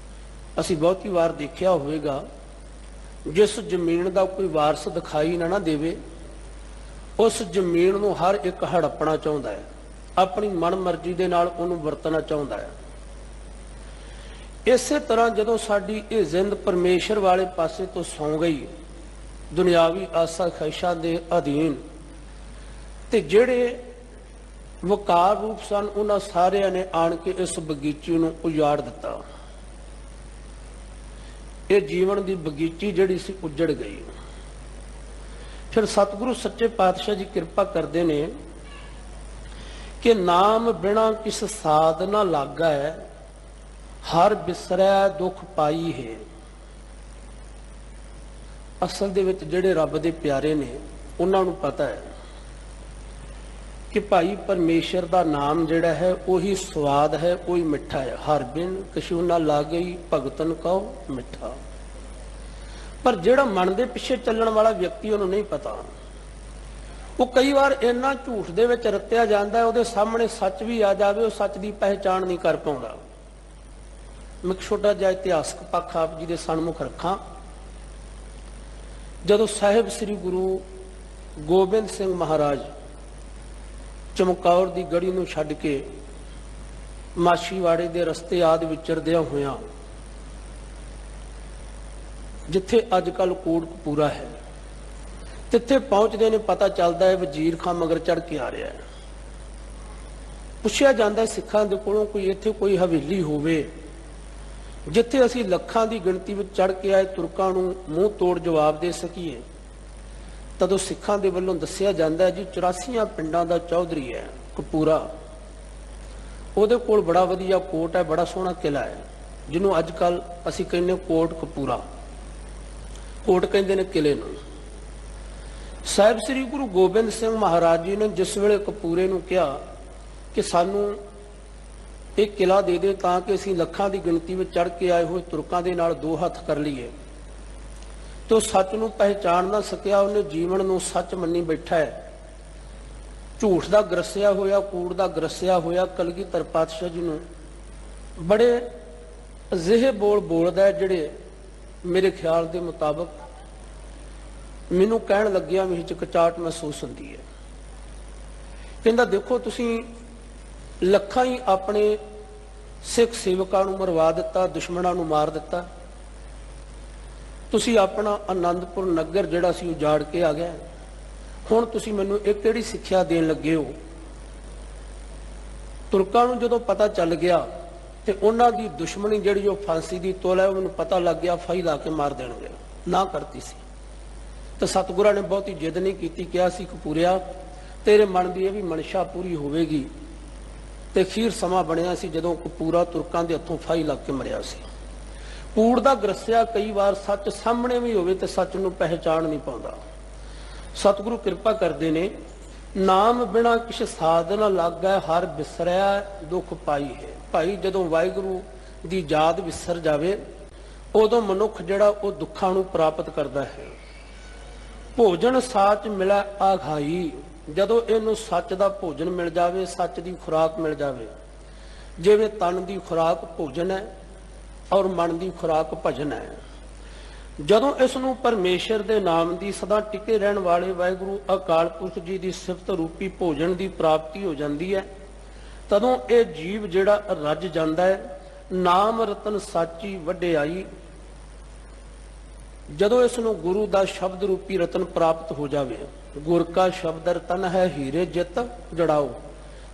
ਅਸੀਂ ਬਹੁਤੀ ਵਾਰ ਦੇਖਿਆ ਹੋਵੇਗਾ, ਜਿਸ ਜ਼ਮੀਨ ਦਾ ਕੋਈ ਵਾਰਸ ਦਿਖਾਈ ਨਾ ਦੇਵੇ, ਉਸ ਜ਼ਮੀਨ ਨੂੰ ਹਰ ਇੱਕ ਹੜੱਪਣਾ ਚਾਹੁੰਦਾ ਹੈ, ਆਪਣੀ ਮਨਮਰਜ਼ੀ ਦੇ ਨਾਲ ਉਹਨੂੰ ਵਰਤਣਾ ਚਾਹੁੰਦਾ ਹੈ। ਇਸੇ ਤਰ੍ਹਾਂ ਜਦੋਂ ਸਾਡੀ ਇਹ ਜ਼ਿੰਦ ਪਰਮੇਸ਼ਰ ਵਾਲੇ ਪਾਸੇ ਤੋਂ ਸੌਂ ਗਈ, ਦੁਨਿਆਵੀ ਆਸਾ ਖਾਹਿਸ਼ਾਂ ਦੇ ਅਧੀਨ, ਤੇ ਜਿਹੜੇ ਵਕਾਰ ਰੂਪ ਸਨ ਉਹਨਾਂ ਸਾਰਿਆਂ ਨੇ ਆਣ ਕੇ ਇਸ ਬਗੀਚੀ ਨੂੰ ਉਜਾੜ ਦਿੱਤਾ। ਇਹ ਜੀਵਨ ਦੀ ਬਗੀਚੀ ਜਿਹੜੀ ਸੀ ਉਜੜ ਗਈ। ਫਿਰ ਸਤਿਗੁਰੂ ਸੱਚੇ ਪਾਤਸ਼ਾਹ ਜੀ ਕਿਰਪਾ ਕਰਦੇ ਨੇ ਕਿ ਨਾਮ ਬਿਨਾ ਕਿਸ ਸਾਧ ਨਾ ਲਾਗਾ ਹੈ, ਹਰ ਬਿਸਰੈ ਦੁੱਖ ਪਾਈ ਹੈ। ਅਸਲ ਦੇ ਵਿੱਚ ਜਿਹੜੇ ਰੱਬ ਦੇ ਪਿਆਰੇ ਨੇ ਉਹਨਾਂ ਨੂੰ ਪਤਾ ਹੈ ਕਿ ਭਾਈ ਪਰਮੇਸ਼ਰ ਦਾ ਨਾਮ ਜਿਹੜਾ ਹੈ ਉਹੀ ਸਵਾਦ ਹੈ, ਉਹੀ ਮਿੱਠਾ ਹੈ। ਹਰ ਬਿਨ ਕਛੂ ਨਾ ਲਾਗਈ ਭਗਤਨ ਕਉ ਮਿੱਠਾ। ਪਰ ਜਿਹੜਾ ਮਨ ਦੇ ਪਿੱਛੇ ਚੱਲਣ ਵਾਲਾ ਵਿਅਕਤੀ ਉਹਨੂੰ ਨਹੀਂ ਪਤਾ। ਉਹ ਕਈ ਵਾਰ ਇੰਨਾ ਝੂਠ ਦੇ ਵਿੱਚ ਰਤਿਆ ਜਾਂਦਾ ਹੈ, ਉਹਦੇ ਸਾਹਮਣੇ ਸੱਚ ਵੀ ਆ ਜਾਵੇ ਉਹ ਸੱਚ ਦੀ ਪਹਿਚਾਣ ਨਹੀਂ ਕਰ ਪਾਉਂਦਾ। ਮੈਂ ਇੱਕ ਛੋਟਾ ਜਿਹਾ ਇਤਿਹਾਸਕ ਪੱਖ ਆਪ ਜੀ ਦੇ ਸਨਮੁਖ ਰੱਖਾਂ। ਜਦੋਂ ਸਾਹਿਬ ਸ੍ਰੀ ਗੁਰੂ ਗੋਬਿੰਦ ਸਿੰਘ ਮਹਾਰਾਜ ਚਮਕੌਰ ਦੀ ਗੜੀ ਨੂੰ ਛੱਡ ਕੇ ਮਾਛੀਵਾੜੇ ਦੇ ਰਸਤੇ ਆਦਿ ਵਿਚਰਦਿਆਂ ਹੋਇਆਂ, ਜਿੱਥੇ ਅੱਜ ਕੱਲ ਕੋਟਕਪੂਰਾ ਹੈ, ਤਿੱਥੇ ਪਹੁੰਚਦੇ ਨੇ ਪਤਾ ਚੱਲਦਾ ਹੈ ਵਜ਼ੀਰ ਖਾਂ ਮਗਰ ਚੜ ਕੇ ਆ ਰਿਹਾ ਹੈ। ਪੁੱਛਿਆ ਜਾਂਦਾ ਸਿੱਖਾਂ ਦੇ ਕੋਲੋਂ ਕੋਈ ਇੱਥੇ ਕੋਈ ਹਵੇਲੀ ਹੋਵੇ ਜਿੱਥੇ ਅਸੀਂ ਲੱਖਾਂ ਦੀ ਗਿਣਤੀ ਵਿੱਚ ਚੜ ਕੇ ਆਏ ਤੁਰਕਾਂ ਨੂੰ ਮੂੰਹ ਤੋੜ ਜਵਾਬ ਦੇ ਸਕੀਏ। ਤਦੋਂ ਸਿੱਖਾਂ ਦੇ ਵੱਲੋਂ ਦੱਸਿਆ ਜਾਂਦਾ ਜੀ 84 ਪਿੰਡਾਂ ਦਾ ਚੌਧਰੀ ਹੈ ਕਪੂਰਾ, ਉਹਦੇ ਕੋਲ ਬੜਾ ਵਧੀਆ ਕੋਟ ਹੈ, ਬੜਾ ਸੋਹਣਾ ਕਿਲਾ ਹੈ, ਜਿਹਨੂੰ ਅੱਜ ਕੱਲ ਅਸੀਂ ਕਹਿੰਦੇ ਕੋਟ ਕਪੂਰਾ, ਕੋਟ ਕਹਿੰਦੇ ਨੇ ਕਿਲੇ ਨੂੰ। ਸਾਹਿਬ ਸ੍ਰੀ ਗੁਰੂ ਗੋਬਿੰਦ ਸਿੰਘ ਮਹਾਰਾਜ ਜੀ ਨੇ ਜਿਸ ਵੇਲੇ ਕਪੂਰੇ ਨੂੰ ਕਿਹਾ ਕਿ ਸਾਨੂੰ ਇਹ ਕਿਲਾ ਦੇ ਦੇ ਤਾਂ ਕਿ ਅਸੀਂ ਲੱਖਾਂ ਦੀ ਗਿਣਤੀ ਵਿੱਚ ਚੜ੍ਹ ਕੇ ਆਏ ਹੋਏ ਤੁਰਕਾਂ ਦੇ ਨਾਲ ਦੋ ਹੱਥ ਕਰ ਲਈਏ, ਤੇ ਉਹ ਸੱਚ ਨੂੰ ਪਹਿਚਾਣ ਨਾ ਸਕਿਆ। ਉਹਨੇ ਜੀਵਨ ਨੂੰ ਸੱਚ ਮੰਨੀ ਬੈਠਾ ਹੈ। ਝੂਠ ਦਾ ਗਰਸਿਆ ਹੋਇਆ, ਕੂੜ ਦਾ ਗਰਸਿਆ ਹੋਇਆ ਕਲਗੀਧਰ ਪਾਤਸ਼ਾਹ ਜੀ ਨੂੰ ਬੜੇ ਅਜਿਹੇ ਬੋਲ ਬੋਲਦਾ ਹੈ ਜਿਹੜੇ ਮੇਰੇ ਖਿਆਲ ਦੇ ਮੁਤਾਬਕ ਮੈਨੂੰ ਕਹਿਣ ਲੱਗਿਆ ਵੀ ਹਿਚਕਚਾਹਟ ਮਹਿਸੂਸ ਹੁੰਦੀ ਹੈ। ਕਹਿੰਦਾ ਦੇਖੋ ਤੁਸੀਂ ਲੱਖਾਂ ਹੀ ਆਪਣੇ ਸਿੱਖ ਸੇਵਕਾਂ ਨੂੰ ਮਰਵਾ ਦਿੱਤਾ, ਦੁਸ਼ਮਣਾਂ ਨੂੰ ਮਾਰ ਦਿੱਤਾ, ਤੁਸੀਂ ਆਪਣਾ ਆਨੰਦਪੁਰ ਨਗਰ ਜਿਹੜਾ ਸੀ ਉਜਾੜ ਕੇ ਆ ਗਏ, ਹੁਣ ਤੁਸੀਂ ਮੈਨੂੰ ਇਹ ਕਿਹੜੀ ਸਿੱਖਿਆ ਦੇਣ ਲੱਗੇ ਹੋ? ਤੁਰਕਾਂ ਨੂੰ ਜਦੋਂ ਪਤਾ ਚੱਲ ਗਿਆ ਤੇ ਉਹਨਾਂ ਦੀ ਦੁਸ਼ਮਣੀ ਜਿਹੜੀ ਉਹ ਫਾਂਸੀ ਦੀ ਤੋਲ ਹੈ, ਉਹ ਮੈਨੂੰ ਪਤਾ ਲੱਗ ਗਿਆ ਫਾਹੀ ਲਾ ਕੇ ਮਾਰ ਦੇਣਗੇ, ਨਾ ਕਰਤੀ ਸੀ। ਤੇ ਸਤਿਗੁਰਾਂ ਨੇ ਬਹੁਤੀ ਜਿੱਦ ਨਹੀਂ ਕੀਤੀ, ਕਿਹਾ ਸੀ ਕਪੂਰਿਆ ਤੇਰੇ ਮਨ ਦੀ ਇਹ ਵੀ ਮਨਸ਼ਾ ਪੂਰੀ ਹੋਵੇਗੀ। ਤੇ ਅਖੀਰ ਸਮਾਂ ਬਣਿਆ ਸੀ ਜਦੋਂ ਕਪੂਰਾ ਤੁਰਕਾਂ ਦੇ ਹੱਥੋਂ ਫਾਹੀ ਲੱਗ ਕੇ ਮਰਿਆ ਸੀ। ਕੂੜ ਦਾ ਗਰਸਿਆ ਕਈ ਵਾਰ ਸੱਚ ਸਾਹਮਣੇ ਵੀ ਹੋਵੇ ਤੇ ਸੱਚ ਨੂੰ ਪਹਿਚਾਣ ਨਹੀਂ ਪਾਉਂਦਾ। ਸਤਿਗੁਰੂ ਕਿਰਪਾ ਕਰਦੇ ਨੇ, ਨਾਮ ਬਿਨਾ ਕਿਛ ਸਾਧ ਨ ਲਾਗੈ, ਹਰ ਬਿਸਰਿਆ ਦੁੱਖ ਪਾਈ ਹੈ। ਭਾਈ ਜਦੋਂ ਵਾਹਿਗੁਰੂ ਦੀ ਯਾਦ ਵਿਸਰ ਜਾਵੇ ਉਦੋਂ ਮਨੁੱਖ ਜਿਹੜਾ ਉਹ ਦੁੱਖਾਂ ਨੂੰ ਪ੍ਰਾਪਤ ਕਰਦਾ ਹੈ। ਭੋਜਨ ਸਾਚ ਮਿਲੈ ਆਘਾਈ, ਜਦੋਂ ਇਹਨੂੰ ਸੱਚ ਦਾ ਭੋਜਨ ਮਿਲ ਜਾਵੇ, ਸੱਚ ਦੀ ਖੁਰਾਕ ਮਿਲ ਜਾਵੇ, ਜਿਵੇਂ ਤਨ ਦੀ ਖੁਰਾਕ ਭੋਜਨ ਹੈ ਔਰ ਮਨ ਦੀ ਖੁਰਾਕ ਭਜਨ ਹੈ। ਜਦੋਂ ਇਸ ਨੂੰ ਪਰਮੇਸ਼ਰ ਦੇ ਨਾਮ ਦੀ ਸਦਾ ਟਿਕੇ ਰਹਿਣ ਵਾਲੇ ਵਾਹਿਗੁਰੂ ਅਕਾਲ ਪੁਰਖ ਜੀ ਦੀ ਸਿਫਤ ਰੂਪੀ ਭੋਜਨ ਦੀ ਪ੍ਰਾਪਤੀ ਹੋ ਜਾਂਦੀ ਹੈ, ਤਦੋਂ ਇਹ ਜੀਵ ਜਿਹੜਾ ਰੱਜ ਜਾਂਦਾ ਹੈ। ਨਾਮ ਰਤਨ ਸਾਚੀ ਵਡਿਆਈ, ਜਦੋਂ ਇਸ ਨੂੰ ਗੁਰੂ ਦਾ ਸ਼ਬਦ ਰੂਪੀ ਰਤਨ ਪ੍ਰਾਪਤ ਹੋ ਜਾਵੇ, ਗੁਰ ਕਾ ਸ਼ਬਦ ਰਤਨ ਹੈ ਹੀਰੇ ਜਿੱਤ ਜੜਾਓ,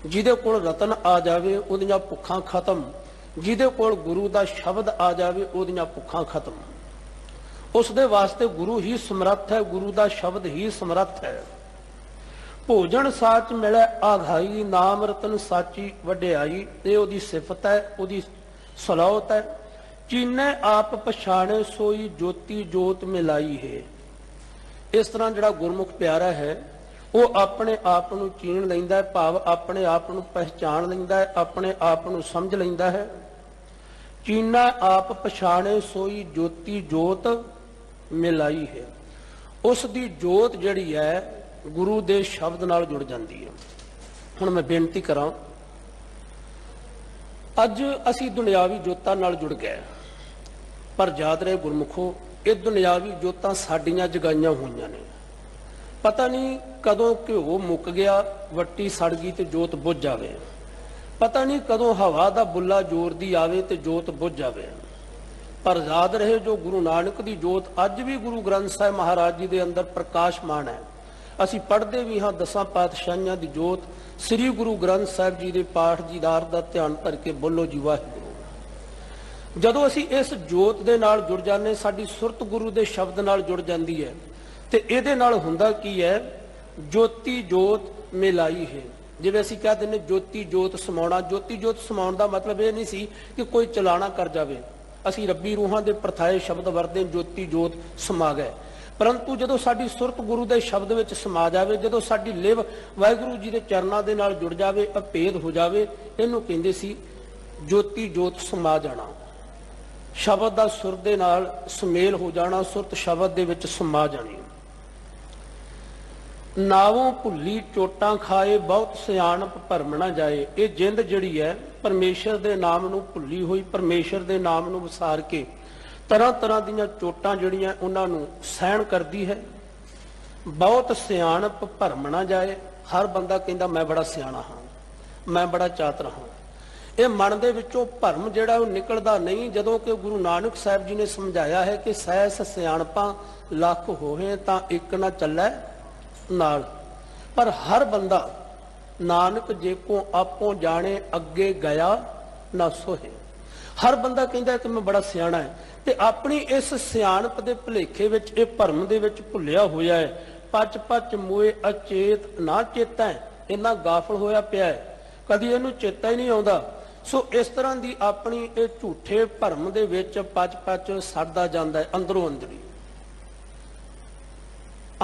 ਜਿਹਦੇ ਕੋਲ ਰਤਨ ਆ ਜਾਵੇ ਉਹਦੀਆਂ ਭੁੱਖਾਂ ਖਤਮ, ਜਿਹਦੇ ਕੋਲ ਗੁਰੂ ਦਾ ਸ਼ਬਦ ਆ ਜਾਵੇ ਉਹਦੀਆਂ ਭੁੱਖਾਂ ਖਤਮ। ਉਸ ਦੇ ਵਾਸਤੇ ਗੁਰੂ ਹੀ ਸਮਰੱਥ ਹੈ, ਗੁਰੂ ਦਾ ਸ਼ਬਦ ਹੀ ਸਮਰੱਥ ਹੈ। ਭੋਜਨ ਸਾਚ ਮਿਲੈ ਆਘਾਈ, ਨਾਮ ਰਤਨ ਸਾਚੀ ਵਡਿਆਈ, ਇਹ ਉਹਦੀ ਸਿਫਤ ਹੈ, ਉਹਦੀ ਸਲਾਹਤ ਹੈ। ਚੀਨੈ ਆਪ ਪਛਾਣੇ ਸੋਈ ਜੋਤੀ ਜੋਤ ਮਿਲਾਈ ਹੈ। ਇਸ ਤਰ੍ਹਾਂ ਜਿਹੜਾ ਗੁਰਮੁਖ ਪਿਆਰਾ ਹੈ ਉਹ ਆਪਣੇ ਆਪ ਨੂੰ ਚੀਣ ਲੈਂਦਾ ਹੈ, ਭਾਵ ਆਪਣੇ ਆਪ ਨੂੰ ਪਹਿਚਾਣ ਲੈਂਦਾ ਹੈ, ਆਪਣੇ ਆਪ ਨੂੰ ਸਮਝ ਲੈਂਦਾ ਹੈ। ਚੀਨਾ ਆਪ ਪਛਾਣੇ ਸੋਈ ਜੋਤੀ ਜੋਤ ਮਿਲਾਈ ਹੈ। ਉਸ ਦੀ ਜੋਤ ਜਿਹੜੀ ਹੈ ਗੁਰੂ ਦੇ ਸ਼ਬਦ ਨਾਲ ਜੁੜ ਜਾਂਦੀ ਹੈ। ਹੁਣ ਮੈਂ ਬੇਨਤੀ ਕਰਾਂ, ਅੱਜ ਅਸੀਂ ਦੁਨਿਆਵੀ ਜੋਤਾਂ ਨਾਲ ਜੁੜ ਗਏ, ਪਰ ਯਾਦ ਰਹੇ ਗੁਰਮੁਖੋ, ਇਹ ਦੁਨਿਆਵੀ ਜੋਤਾਂ ਸਾਡੀਆਂ ਜਗਾਈਆਂ ਹੋਈਆਂ ਨੇ। ਪਤਾ ਨਹੀਂ ਕਦੋਂ ਘਿਓ ਮੁੱਕ ਗਿਆ, ਵੱਟੀ ਸੜ ਗਈ ਤੇ ਜੋਤ ਬੁੱਝ ਜਾਵੇ। ਪਤਾ ਨਹੀਂ ਕਦੋਂ ਹਵਾ ਦਾ ਬੁੱਲਾ ਜ਼ੋਰ ਦੀ ਆਵੇ ਤੇ ਜੋਤ ਬੁੱਝ ਜਾਵੇ। ਪਰ ਯਾਦ ਰਹੇ, ਜੋ ਗੁਰੂ ਨਾਨਕ ਦੀ ਜੋਤ ਅੱਜ ਵੀ ਗੁਰੂ ਗ੍ਰੰਥ ਸਾਹਿਬ ਮਹਾਰਾਜ ਜੀ ਦੇ ਅੰਦਰ ਪ੍ਰਕਾਸ਼ਮਾਨ ਹੈ। ਅਸੀਂ ਪੜ੍ਹਦੇ ਵੀ ਹਾਂ, 10 ਪਾਤਸ਼ਾਹੀਆਂ ਦੀ ਜੋਤ ਸ੍ਰੀ ਗੁਰੂ ਗ੍ਰੰਥ ਸਾਹਿਬ ਜੀ ਦੇ ਪਾਠ ਦੀਦਾਰ ਦਾ ਧਿਆਨ ਧਰ ਕੇ ਬੋਲੋ ਜੀ ਵਾਹਿਗੁਰੂ। ਜਦੋਂ ਅਸੀਂ ਇਸ ਜੋਤ ਦੇ ਨਾਲ ਜੁੜ ਜਾਂਦੇ, ਸਾਡੀ ਸੁਰਤ ਗੁਰੂ ਦੇ ਸ਼ਬਦ ਨਾਲ ਜੁੜ ਜਾਂਦੀ ਹੈ, ਤੇ ਇਹਦੇ ਨਾਲ ਹੁੰਦਾ ਕੀ ਹੈ, ਜੋਤੀ ਜੋਤ ਮਿਲਾਈ ਹੈ। ਜਿਵੇਂ ਅਸੀਂ ਕਹਿ ਦਿੰਦੇ ਜੋਤੀ ਜੋਤ ਸਮਾਉਣਾ, ਜੋਤੀ ਜੋਤ ਸਮਾਉਣ ਦਾ ਮਤਲਬ ਇਹ ਨਹੀਂ ਸੀ ਕਿ ਕੋਈ ਚਲਾਣਾ ਕਰ ਜਾਵੇ। ਅਸੀਂ ਰੱਬੀ ਰੂਹਾਂ ਦੇ ਪ੍ਰਥਾਏ ਸ਼ਬਦ ਵਰਤੇ, ਜੋਤੀ ਜੋਤ ਸਮਾ ਗਏ। ਪਰੰਤੂ ਜਦੋਂ ਸਾਡੀ ਸੁਰਤ ਗੁਰੂ ਦੇ ਸ਼ਬਦ ਵਿੱਚ ਸਮਾ ਜਾਵੇ, ਜਦੋਂ ਸਾਡੀ ਲਿਵ ਵਾਹਿਗੁਰੂ ਜੀ ਦੇ ਚਰਨਾਂ ਦੇ ਨਾਲ ਜੁੜ ਜਾਵੇ, ਅਭੇਦ ਹੋ ਜਾਵੇ, ਇਹਨੂੰ ਕਹਿੰਦੇ ਸੀ ਜੋਤੀ ਜੋਤ ਸਮਾ ਜਾਣਾ। ਸ਼ਬਦ ਦਾ ਸੁਰ ਦੇ ਨਾਲ ਸੁਮੇਲ ਹੋ ਜਾਣਾ, ਸੁਰਤ ਸ਼ਬਦ ਦੇ ਵਿੱਚ ਸਮਾ ਜਾਣੀ। ਨਾਵੋਂ ਭੁੱਲੀ ਚੋਟਾਂ ਖਾਏ, ਬਹੁਤ ਸਿਆਣਪ ਭਰਮ ਨਾ ਜਾਏ। ਇਹ ਜਿੰਦ ਜਿਹੜੀ ਹੈ ਪਰਮੇਸ਼ਰ ਦੇ ਨਾਮ ਨੂੰ ਭੁੱਲੀ ਹੋਈ, ਪਰਮੇਸ਼ਰ ਦੇ ਨਾਮ ਨੂੰ ਵਿਸਾਰ ਕੇ ਤਰ੍ਹਾਂ ਤਰ੍ਹਾਂ ਦੀਆਂ ਚੋਟਾਂ ਜਿਹੜੀਆਂ ਉਹਨਾਂ ਨੂੰ ਸਹਿਣ ਕਰਦੀ ਹੈ। ਬਹੁਤ ਸਿਆਣਪ ਭਰਮ ਨਾ ਜਾਏ। ਹਰ ਬੰਦਾ ਕਹਿੰਦਾ ਮੈਂ ਬੜਾ ਸਿਆਣਾ ਹਾਂ, ਮੈਂ ਬੜਾ ਚਾਤਰ ਹਾਂ। ਇਹ ਮਨ ਦੇ ਵਿੱਚੋਂ ਭਰਮ ਜਿਹੜਾ ਉਹ ਨਿਕਲਦਾ ਨਹੀਂ, ਜਦੋਂ ਕਿ ਗੁਰੂ ਨਾਨਕ ਸਾਹਿਬ ਜੀ ਨੇ ਸਮਝਾਇਆ ਹੈ ਕਿ ਸਹਿਸ ਸਿਆਣਪਾਂ ਲੱਖ ਹੋਵੇ ਤਾਂ ਇੱਕ ਨਾ ਚੱਲੈ ਨਾਲ। ਪਰ ਹਰ ਬੰਦਾ ਨਾਨਕ ਜੇ ਕੋ ਆਪੋ ਜਾਣੇ ਅੱਗੇ ਗਿਆ ਨਾ ਸੋਹੇ। ਹਰ ਬੰਦਾ ਕਹਿੰਦਾ ਕਿ ਮੈਂ ਬੜਾ ਸਿਆਣਾ ਹੈ, ਤੇ ਆਪਣੀ ਇਸ ਸਿਆਣਪ ਦੇ ਭੁਲੇਖੇ ਵਿੱਚ, ਇਹ ਭਰਮ ਦੇ ਵਿੱਚ ਭੁੱਲਿਆ ਹੋਇਆ ਹੈ। ਪਚ ਪਚ ਮੋਏ ਅਚੇਤ ਨਾ ਚੇਤਾ, ਇੰਨਾ ਗਾਫਲ ਹੋਇਆ ਪਿਆ ਹੈ, ਕਦੀ ਇਹਨੂੰ ਚੇਤਾ ਹੀ ਨਹੀਂ ਆਉਂਦਾ ਸੋ ਇਸ ਤਰ੍ਹਾਂ ਦੀ ਆਪਣੀ ਇਹ ਝੂਠੇ ਭਰਮ ਦੇ ਵਿੱਚ ਪਚ ਸੜਦਾ ਜਾਂਦਾ ਹੈ ਅੰਦਰੋਂ ਅੰਦਰੀ।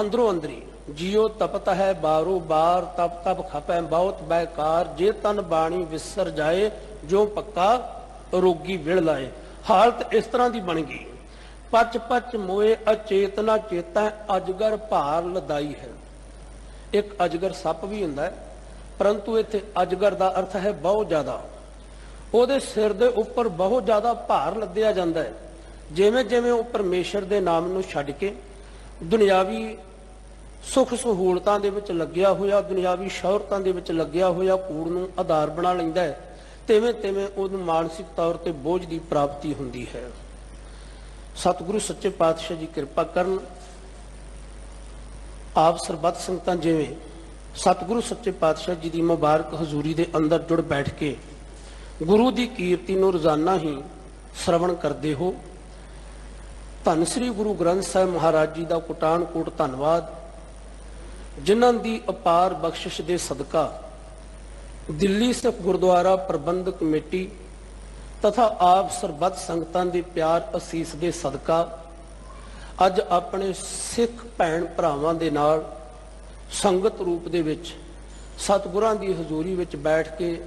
ਅੰਦਰੋਂ ਅੰਦਰੀ ਜਿਉ ਤਪਤ ਹੈ ਬਾਰੋ ਬਾਰ, ਤਪ ਤਪ ਖਪੈ ਬਹੁਤ ਬੈਕਾਰ, ਜੇ ਤਨ ਬਾਣੀ ਵਿਸਰ ਜਾਏ, ਜੋ ਪੱਕਾ ਰੋਗੀ ਵਿੜ ਲਾਏ। ਹਾਲਤ ਇਸ ਤਰ੍ਹਾਂ ਦੀ ਬਣ ਗਈ। ਪਚ ਮੋਏ ਅਚੇਤਨਾ ਚੇਤਾ, ਅਜਗਰ ਭਾਰ ਲਦਾਈ ਹੈ। ਇੱਕ ਅਜਗਰ ਸੱਪ ਵੀ ਹੁੰਦਾ ਹੈ, ਪਰੰਤੂ ਇੱਥੇ ਅਜਗਰ ਦਾ ਅਰਥ ਹੈ ਬਹੁਤ ਜ਼ਿਆਦਾ। ਉਹਦੇ ਸਿਰ ਦੇ ਉੱਪਰ ਬਹੁਤ ਜ਼ਿਆਦਾ ਭਾਰ ਲੱਦਿਆ ਜਾਂਦਾ ਹੈ। ਜਿਵੇਂ ਜਿਵੇਂ ਉਹ ਪਰਮੇਸ਼ਰ ਦੇ ਨਾਮ ਨੂੰ ਛੱਡ ਕੇ ਦੁਨਿਆਵੀ ਸੁੱਖ ਸਹੂਲਤਾਂ ਦੇ ਵਿੱਚ ਲੱਗਿਆ ਹੋਇਆ, ਦੁਨਿਆਵੀ ਸ਼ੌਹਰਤਾਂ ਦੇ ਵਿੱਚ ਲੱਗਿਆ ਹੋਇਆ ਕੂੜ ਨੂੰ ਆਧਾਰ ਬਣਾ ਲੈਂਦਾ ਹੈ, ਤਿਵੇਂ ਤਿਵੇਂ ਉਹਨੂੰ ਮਾਨਸਿਕ ਤੌਰ ਤੇ ਬੋਝ ਦੀ ਪ੍ਰਾਪਤੀ ਹੁੰਦੀ ਹੈ। ਸਤਿਗੁਰੂ ਸੱਚੇ ਪਾਤਸ਼ਾਹ ਜੀ ਕਿਰਪਾ ਕਰਨ। ਆਪ ਸਰਬੱਤ ਸੰਗਤਾਂ ਜਿਵੇਂ ਸਤਿਗੁਰੂ ਸੱਚੇ ਪਾਤਸ਼ਾਹ ਜੀ ਦੀ ਮੁਬਾਰਕ ਹਜ਼ੂਰੀ ਦੇ ਅੰਦਰ ਜੁੜ ਬੈਠ ਕੇ ਗੁਰੂ ਦੀ ਕੀਰਤੀ ਨੂੰ ਰੋਜ਼ਾਨਾ ਹੀ ਸ਼ਰਵਣ ਕਰਦੇ ਹੋ, ਧੰਨ ਸ੍ਰੀ ਗੁਰੂ ਗ੍ਰੰਥ ਸਾਹਿਬ ਮਹਾਰਾਜ ਜੀ ਦਾ ਕੋਟਾਨ ਕੋਟ ਧੰਨਵਾਦ, ਜਿਨ੍ਹਾਂ ਦੀ ਅਪਾਰ ਬਖਸ਼ਿਸ਼ ਦੇ ਸਦਕਾ ਦਿੱਲੀ ਸਿੱਖ ਗੁਰਦੁਆਰਾ ਪ੍ਰਬੰਧਕ ਕਮੇਟੀ ਤਥਾ ਆਪ ਸਰਬੱਤ ਸੰਗਤਾਂ ਦੇ ਪਿਆਰ ਅਸੀਸ ਦੇ ਸਦਕਾ ਅੱਜ ਆਪਣੇ ਸਿੱਖ ਭੈਣ ਭਰਾਵਾਂ ਦੇ ਨਾਲ ਸੰਗਤ ਰੂਪ ਦੇ ਵਿੱਚ ਸਤਿਗੁਰਾਂ ਦੀ ਹਜ਼ੂਰੀ ਵਿੱਚ ਬੈਠ ਕੇ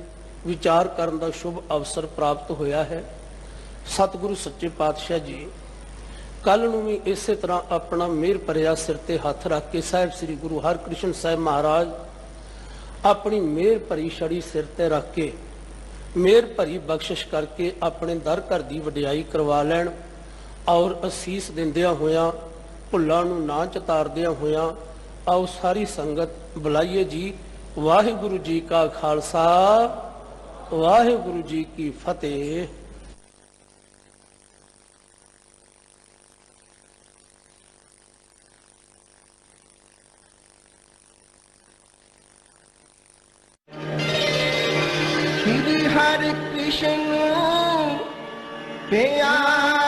ਵਿਚਾਰ ਕਰਨ ਦਾ ਸ਼ੁਭ ਅਵਸਰ ਪ੍ਰਾਪਤ ਹੋਇਆ ਹੈ। ਸਤਿਗੁਰੂ ਸੱਚੇ ਪਾਤਸ਼ਾਹ ਜੀ ਕੱਲ ਨੂੰ ਵੀ ਇਸੇ ਤਰ੍ਹਾਂ ਆਪਣਾ ਮਿਹਰ ਭਰਿਆ ਸਿਰ ਤੇ ਹੱਥ ਰੱਖ ਕੇ ਸਾਹਿਬ ਸ੍ਰੀ ਗੁਰੂ ਹਰਕ੍ਰਿਸ਼ਨ ਸਾਹਿਬ ਮਹਾਰਾਜ ਆਪਣੀ ਮਿਹਰ ਭਰੀ ਛੜੀ ਸਿਰ ਤੇ ਰੱਖ ਕੇ ਮਿਹਰ ਭਰੀ ਬਖਸ਼ਿਸ਼ ਕਰਕੇ ਆਪਣੇ ਦਰ ਘਰ ਦੀ ਵਡਿਆਈ ਕਰਵਾ ਲੈਣ ਔਰ ਅਸੀਸ ਦਿੰਦਿਆਂ ਹੋਇਆਂ, ਭੁੱਲਾਂ ਨੂੰ ਨਾ ਚਤਾਰਦਿਆਂ ਹੋਇਆਂ ਆਓ ਸਾਰੀ ਸੰਗਤ ਬੁਲਾਈਏ ਜੀ। ਵਾਹਿਗੁਰੂ ਜੀ ਕਾ ਖਾਲਸਾ, ਵਾਹਿਗੁਰੂ ਜੀ ਕੀ ਫਤਿਹ। Shri Hare Krishna, Hare